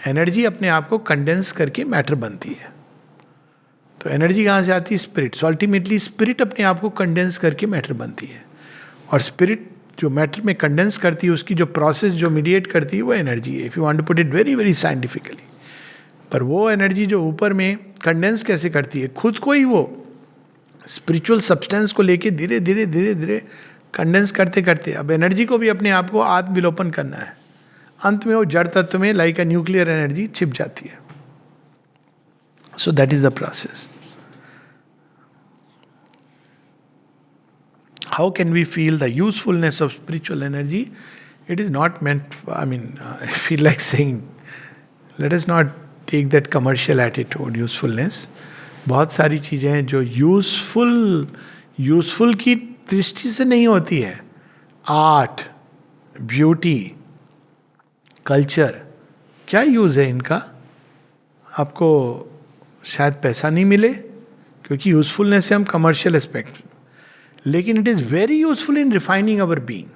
S1: Energy अपने आप को condense करके matter बनती है। तो एनर्जी कहाँ से आती है? स्पिरिट। सो अल्टीमेटली स्पिरिट अपने आप को कंडेंस करके मैटर बनती है। और स्पिरिट जो मैटर में कंडेंस करती है, उसकी जो प्रोसेस जो मीडिएट करती है, वो एनर्जी है। If you want to put it very very scientifically. पर वो एनर्जी जो ऊपर में कंडेंस कैसे करती है? खुद को ही वो स्पिरिचुअल सब्सटेंस को लेके धीरे धीरे धीरे धीरे कंडेंस करते करते अब एनर्जी को भी अपने आप को आत्मविलोपन करना है। अंत में वो जड़ तत्व में लाइक अ न्यूक्लियर एनर्जी छिप जाती है। So that is the process. How can we feel the usefulness of spiritual energy? It is not meant, I feel like saying, let us not take that commercial attitude, usefulness. बहुत सारी चीज़ें हैं जो useful की दृष्टि से नहीं होती है। आर्ट, ब्यूटी, कल्चर, क्या यूज है इनका? आपको शायद पैसा नहीं मिले, क्योंकि यूजफुलनेस से हम कमर्शियल एस्पेक्ट, लेकिन it is very useful in refining our being.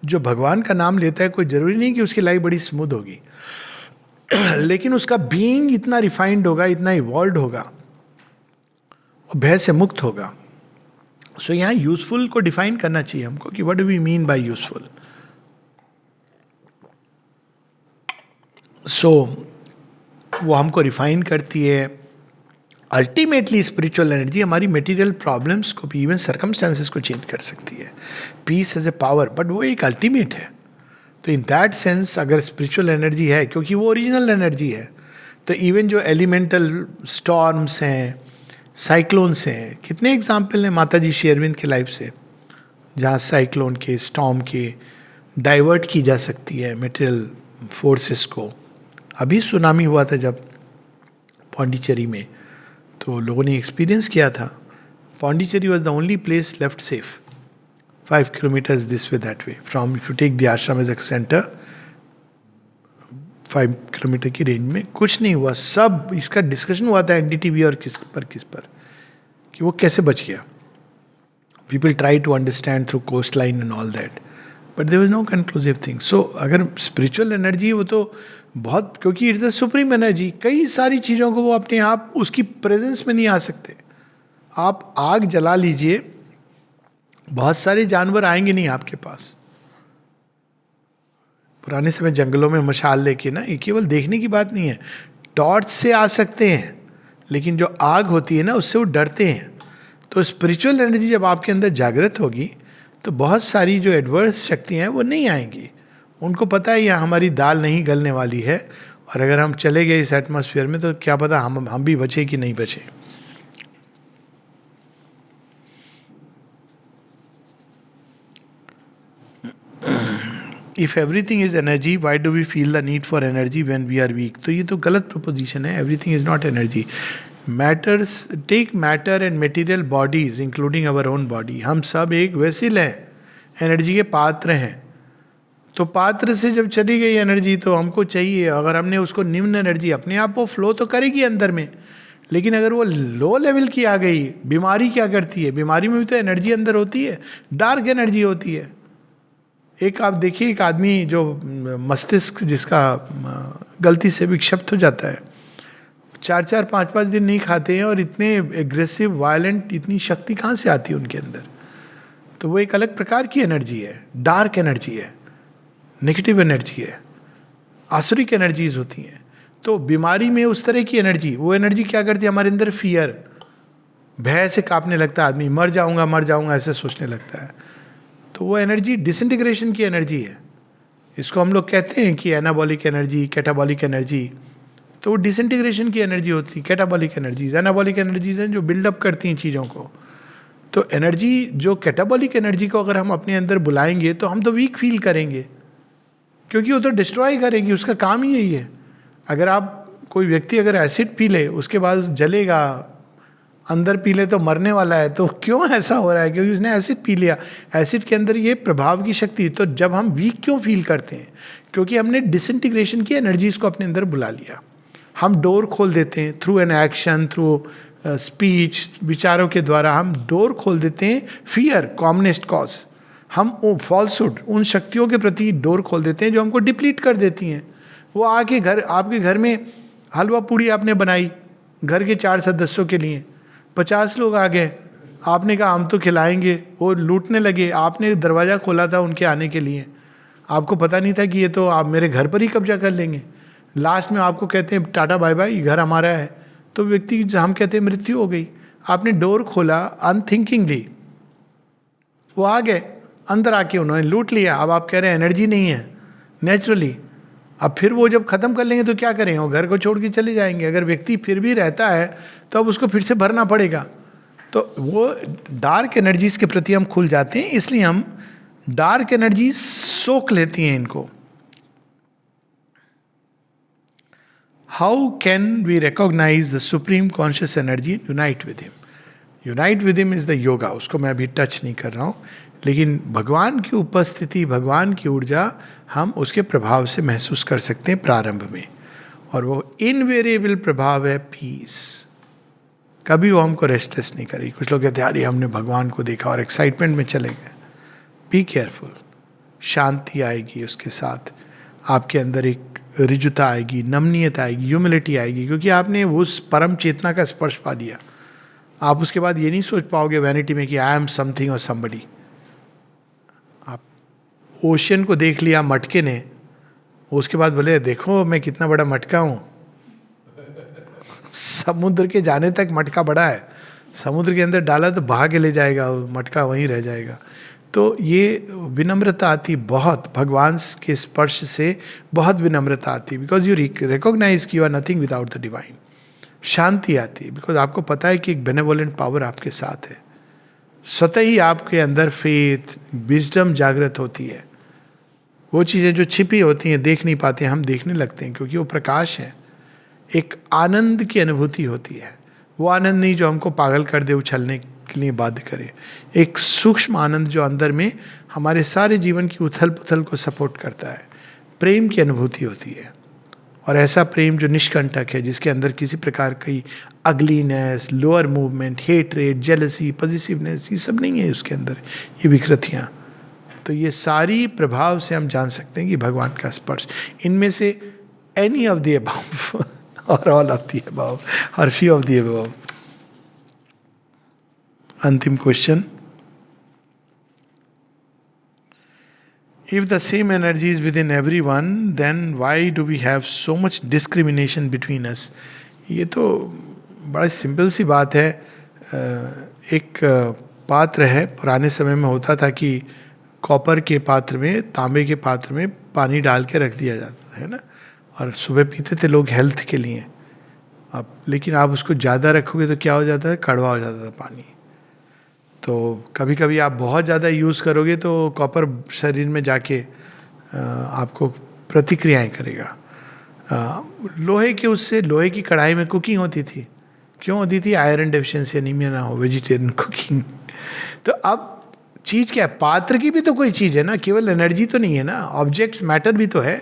S1: जो भगवान का नाम लेता है, कोई जरूरी नहीं कि उसकी लाइफ बड़ी स्मूथ होगी, लेकिन उसका बीइंग इतना रिफाइंड होगा, इतना इवॉल्व होगा, वो भय से मुक्त होगा। सो यहाँ यूजफुल को डिफाइन करना चाहिए हमको कि what do we mean by useful. So वो हमको रिफाइन करती है। अल्टीमेटली स्पिरिचुअल एनर्जी हमारी मटेरियल प्रॉब्लम्स को भी, इवन सर्कमस्टांसेस को चेंज कर सकती है। Peace as a power, but वो एक अल्टीमेट है। तो इन दैट सेंस अगर स्पिरिचुअल एनर्जी है, क्योंकि वो ओरिजिनल एनर्जी है, तो इवन जो एलिमेंटल स्टॉर्म्स हैं, साइक्लोन्स हैं, कितने एग्जाम्पल हैं माता जी श्री अरविंद के लाइफ से, जहाँ साइक्लोन के, स्टॉर्म के डाइवर्ट की जा सकती है मटेरियल फोर्सेस को। अभी सुनामी हुआ था जब पौंडीचेरी में, तो लोगों ने एक्सपीरियंस किया था। Pondicherry was the only place left safe, 5 kilometers this way that way from, if you take the ashram as a centre, 5 kilometre की रेंज में कुछ नहीं हुआ। सब इसका डिस्कशन हुआ था एनडीटीवी और किस पर कि वो कैसे बच गया। People try to understand through coastline and all that, but there was no conclusive thing. So अगर स्पिरिचुअल एनर्जी, वो तो बहुत, क्योंकि इट्स अ सुप्रीम एनर्जी, कई सारी चीज़ों को वो अपने आप उसकी प्रेजेंस में नहीं आ सकते। आप आग जला लीजिए, बहुत सारे जानवर आएंगे नहीं आपके पास। पुराने समय जंगलों में मशाल लेके ना, ये केवल देखने की बात नहीं है, टॉर्च से आ सकते हैं, लेकिन जो आग होती है ना, उससे वो डरते हैं। तो स्पिरिचुअल एनर्जी जब आपके अंदर जागृत होगी, तो बहुत सारी जो एडवर्स शक्तियाँ हैं वो नहीं आएंगी। उनको पता है यहाँ हमारी दाल नहीं गलने वाली है, और अगर हम चले गए इस एटमॉस्फेयर में तो क्या पता हम भी बचे कि नहीं बचे। If everything is energy, why do we feel the need for energy when we are weak? तो ये तो गलत प्रपोजिशन है। Everything is not energy. Matters, take matter and material bodies including our own body. हम सब एक vessel हैं, energy के पात्र हैं। तो पात्र से जब चली गई एनर्जी तो हमको चाहिए, अगर हमने उसको निम्न एनर्जी, अपने आप वो फ्लो तो करेगी अंदर में, लेकिन अगर वो लो लेवल की आ गई, बीमारी क्या करती है? बीमारी में भी तो एनर्जी अंदर होती है, डार्क एनर्जी होती है। एक आप देखिए, एक आदमी जो मस्तिष्क जिसका गलती से विक्षिप्त हो जाता है, 4-4, 5-5 दिन नहीं खाते हैं, और इतने एग्रेसिव, वायलेंट, इतनी शक्ति कहाँ से आती है उनके अंदर? तो वो एक अलग प्रकार की एनर्जी है, डार्क एनर्जी है, नेगेटिव एनर्जी है, आसुरिक एनर्जीज होती हैं। तो बीमारी में उस तरह की एनर्जी, वो एनर्जी क्या करती है? हमारे अंदर फियर, भय से कांपने लगता है आदमी, मर जाऊंगा ऐसे सोचने लगता है। तो वो एनर्जी डिसइंटीग्रेशन की एनर्जी है। इसको हम लोग कहते हैं कि एनाबॉलिक एनर्जी, कैटाबॉलिक एनर्जी। तो वो डिसइंटीग्रेशन की एनर्जी होती है। कैटाबॉलिक एनर्जीज, एनाबॉलिक एनर्जीज हैं जो बिल्डअप करती हैं चीज़ों को। तो एनर्जी, जो कैटाबॉलिक एनर्जी को अगर हम अपने अंदर बुलाएंगे तो हम तो वीक फील करेंगे, क्योंकि वो तो डिस्ट्रॉय करेगी, उसका काम ही यही है। अगर आप, कोई व्यक्ति अगर एसिड पी ले, उसके बाद जलेगा, अंदर पी ले तो मरने वाला है, तो क्यों ऐसा हो रहा है? क्योंकि उसने एसिड पी लिया। एसिड के अंदर ये प्रभाव की शक्ति। तो जब हम वीक क्यों फील करते हैं? क्योंकि हमने डिसइंटीग्रेशन की एनर्जीज को अपने अंदर बुला लिया। हम डोर खोल देते हैं through an action, through speech, विचारों के द्वारा हम डोर खोल देते हैं। फियर, कॉमनेस्ट कॉज, हम फॉल्सहुड, उन शक्तियों के प्रति डोर खोल देते हैं जो हमको डिप्लीट कर देती हैं। वो आके आपके घर में हलवा पूड़ी आपने बनाई, घर के 4 सदस्यों के लिए, 50 लोग आ गए, आपने कहा हम तो खिलाएंगे, वो लूटने लगे। आपने दरवाज़ा खोला था उनके आने के लिए, आपको पता नहीं था कि ये तो आप मेरे घर पर ही कब्जा कर लेंगे। लास्ट में आपको कहते हैं टाटा बाय बाय, ये घर हमारा है, तो व्यक्ति, हम कहते हैं मृत्यु हो गई। आपने डोर खोला अनथिंकिंगली, वो आ गए, अंदर आके उन्होंने लूट लिया। अब आप कह रहे हैं एनर्जी नहीं है, नेचुरली। अब फिर वो जब खत्म कर लेंगे तो क्या करेंगे? वो घर को छोड़ के चले जाएंगे। अगर व्यक्ति फिर भी रहता है तो अब उसको फिर से भरना पड़ेगा। तो वो डार्क एनर्जीज के प्रति हम खुल जाते हैं, इसलिए हम डार्क एनर्जीज सोख लेती हैं इनको। How can we recognise the supreme conscious energy and unite with him? Unite with him is the yoga, उसको मैं अभी टच नहीं कर रहा हूँ, लेकिन भगवान की उपस्थिति, भगवान की ऊर्जा हम उसके प्रभाव से महसूस कर सकते हैं प्रारंभ में, और वो इनवेरिएबल प्रभाव है पीस। कभी वो हमको रेस्टलेस नहीं करेगी। कुछ लोग कहते हैं अरे हमने भगवान को देखा और एक्साइटमेंट में चले गए। बी केयरफुल, शांति आएगी उसके साथ, आपके अंदर एक रिजुता आएगी, नमनीयता आएगी, ह्यूमिलिटी आएगी, क्योंकि आपने उस परम चेतना का स्पर्श पा दिया। आप उसके बाद ये नहीं सोच पाओगे वैनिटी में कि आई एम समथिंग और समबडी। आप ओशियन को देख लिया मटके ने, उसके बाद बोले देखो मैं कितना बड़ा मटका हूं। समुद्र के जाने तक मटका बड़ा है, समुद्र के अंदर डाला तो बहा के ले जाएगा, मटका वहीं रह जाएगा। तो ये विनम्रता आती बहुत, भगवान के स्पर्श से बहुत विनम्रता आती, बिकॉज यू रिकॉग्नाइज कि you are nothing without the divine. शांति आती है बिकॉज आपको पता है कि एक बेनेवोलेंट पावर आपके साथ है। स्वतः ही आपके अंदर फेथ, विजडम जागृत होती है। वो चीज़ें जो छिपी होती हैं, देख नहीं पाते, हम देखने लगते हैं क्योंकि वो प्रकाश है। एक आनंद की अनुभूति होती है, वो आनंद नहीं जो हमको पागल कर दे, उछलने के लिए बाध्य करे। एक सूक्ष्म आनंद जो अंदर में हमारे सारे जीवन की उथल पुथल को सपोर्ट करता है। प्रेम की अनुभूति होती है, और ऐसा प्रेम जो निष्कंटक है, जिसके अंदर किसी प्रकार की ugliness, lower movement, hatred, jealousy, positiveness, ये सब नहीं है उसके अंदर, ये विकृतियाँ। तो ये सारी प्रभाव से हम जान सकते हैं कि भगवान का स्पर्श। इनमें से एनी ऑफ द अबव और ऑल ऑफ द अबव और फ्यू ऑफ द अबव। अंतिम question, if the same energy is within everyone, then why do we have so much discrimination between us? ये तो बड़ा सिंपल सी बात है। एक पात्र है, पुराने समय में होता था कि कॉपर के पात्र में, तांबे के पात्र में पानी डाल के रख दिया जाता है ना, और सुबह पीते थे लोग हेल्थ के लिए। अब लेकिन आप उसको ज़्यादा रखोगे तो क्या हो जाता है, कड़वा हो जाता था पानी। तो कभी कभी आप बहुत ज़्यादा यूज़ करोगे तो कॉपर शरीर में जाके आपको प्रतिक्रियाएं करेगा। लोहे के, उससे लोहे की कढ़ाई में कुकिंग होती थी, क्यों होती थी? आयरन डेफिशिएंसी, एनीमिया ना हो, वेजिटेरियन कुकिंग। तो अब चीज़ क्या है? पात्र की भी तो कोई चीज़ है ना, केवल एनर्जी तो नहीं है ना, ऑब्जेक्ट्स मैटर भी तो है।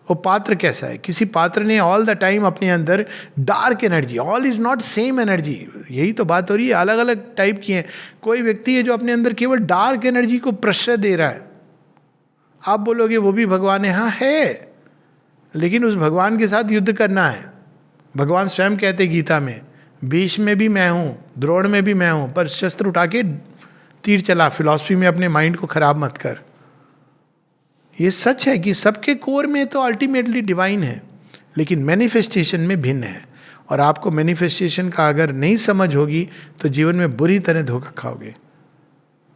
S1: वो पात्र कैसा है? किसी पात्र ने ऑल द टाइम अपने अंदर dark energy, all is not same energy, यही तो बात हो रही है, अलग अलग टाइप की है। कोई व्यक्ति है जो अपने अंदर केवल डार्क एनर्जी को प्रश्रय दे रहा है, आप बोलोगे वो भी भगवान है, हाँ है, लेकिन उस भगवान के साथ युद्ध करना है। भगवान स्वयं कहते गीता में, भीष्म में भी मैं हूँ, द्रोण में भी मैं हूँ, पर शस्त्र उठा के तीर चला, फिलॉसफी में अपने माइंड को खराब मत कर। ये सच है कि सबके कोर में तो अल्टीमेटली डिवाइन है, लेकिन मैनिफेस्टेशन में भिन्न है। और आपको मैनिफेस्टेशन का अगर नहीं समझ होगी तो जीवन में बुरी तरह धोखा खाओगे।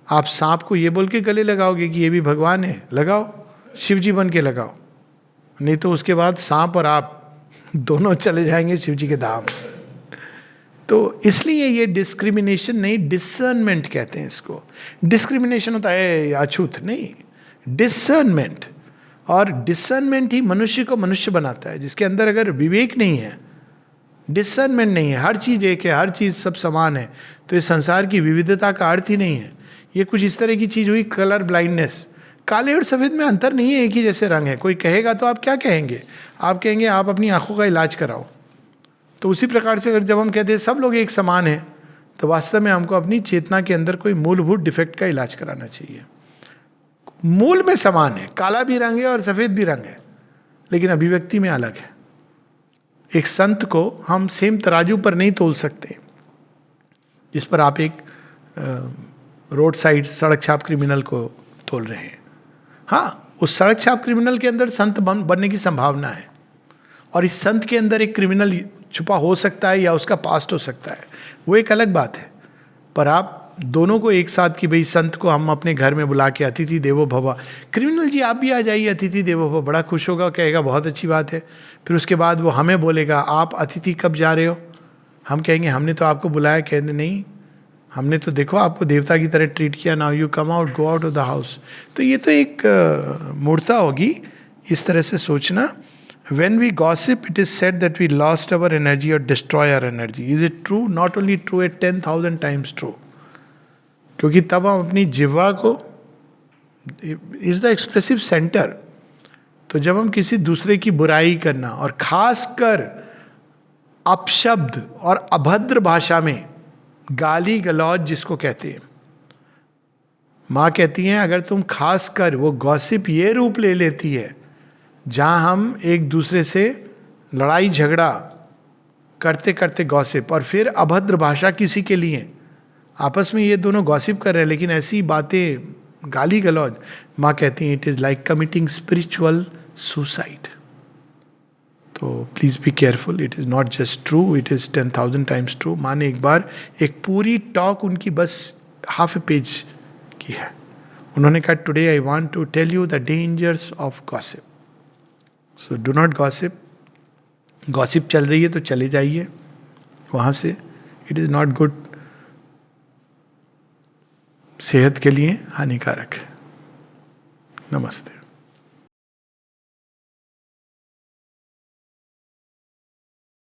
S1: आप सांप को ये बोल के गले लगाओगे कि ये भी भगवान है, लगाओ, शिव जी बन के लगाओ, नहीं तो उसके बाद सांप और आप दोनों चले जाएंगे शिव जी के धाम। तो इसलिए ये डिस्क्रिमिनेशन नहीं, डिसर्नमेंट कहते हैं इसको। डिस्क्रिमिनेशन होता है अछूत, नहीं, डिसर्नमेंट। और डिसर्नमेंट ही मनुष्य को मनुष्य बनाता है। जिसके अंदर अगर विवेक नहीं है, डिसर्नमेंट नहीं है, हर चीज़ एक है, हर चीज़ सब समान है, तो इस संसार की विविधता का अर्थ ही नहीं है। ये कुछ इस तरह की चीज़ हुई, कलर ब्लाइंडनेस। काले और सफ़ेद में अंतर नहीं है, एक ही जैसे रंग है। कोई कहेगा तो आप क्या कहेंगे? आप कहेंगे आप अपनी आंखों का इलाज कराओ। तो उसी प्रकार से अगर जब हम कहते हैं सब लोग एक समान हैं, तो वास्तव में हमको अपनी चेतना के अंदर कोई मूलभूत डिफेक्ट का इलाज कराना चाहिए। मूल में समान है, काला भी रंग है और सफ़ेद भी रंग है, लेकिन अभिव्यक्ति में अलग है। एक संत को हम सेम तराजू पर नहीं तोल सकते, जिस पर आप एक रोड साइड सड़क छाप क्रिमिनल को तोल रहे हैं। हाँ, उस सड़क छाप क्रिमिनल के अंदर संत बनने की संभावना है, और इस संत के अंदर एक क्रिमिनल छुपा हो सकता है या उसका पास्ट हो सकता है, वो एक अलग बात है। पर आप दोनों को एक साथ कि भाई संत को हम अपने घर में बुला के अतिथि देवो भव, क्रिमिनल जी आप भी आ जाइए अतिथि देवो भव, बड़ा खुश होगा, कहेगा बहुत अच्छी बात है। फिर उसके बाद वो हमें बोलेगा आप अतिथि कब जा रहे हो? हम कहेंगे हमने तो आपको बुलाया, कहते नहीं हमने तो देखो आपको देवता की तरह ट्रीट किया, now you come out, go out of the house. तो ये तो एक मूर्खता होगी इस तरह से सोचना। When we gossip, it is said that we lost our energy or destroy our energy. Is it true? Not only true, it 10,000 times true. क्योंकि तब हम अपनी जिह्वा को, इज द एक्सप्रेसिव सेंटर, तो जब हम किसी दूसरे की बुराई करना, और खासकर अपशब्द और अभद्र भाषा में गाली गलौज जिसको कहते हैं, माँ कहती हैं अगर तुम खासकर, वो गॉसिप ये रूप ले लेती है जहां हम एक दूसरे से लड़ाई झगड़ा करते करते गॉसिप, और फिर अभद्र भाषा किसी के लिए, आपस में ये दोनों गॉसिप कर रहे हैं लेकिन ऐसी बातें गाली गलौज, माँ कहती हैं it is like committing spiritual suicide. तो please be careful. It is not just true, it is 10,000 times true. माँ ने एक बार एक पूरी टॉक उनकी बस हाफ ए पेज की है. उन्होंने कहा today I want to tell you the dangers of gossip. So do not gossip. Gossip चल रही है तो चले जाइए वहाँ से. इट इज़ नॉट गुड, सेहत के लिए हानिकारक है. नमस्ते.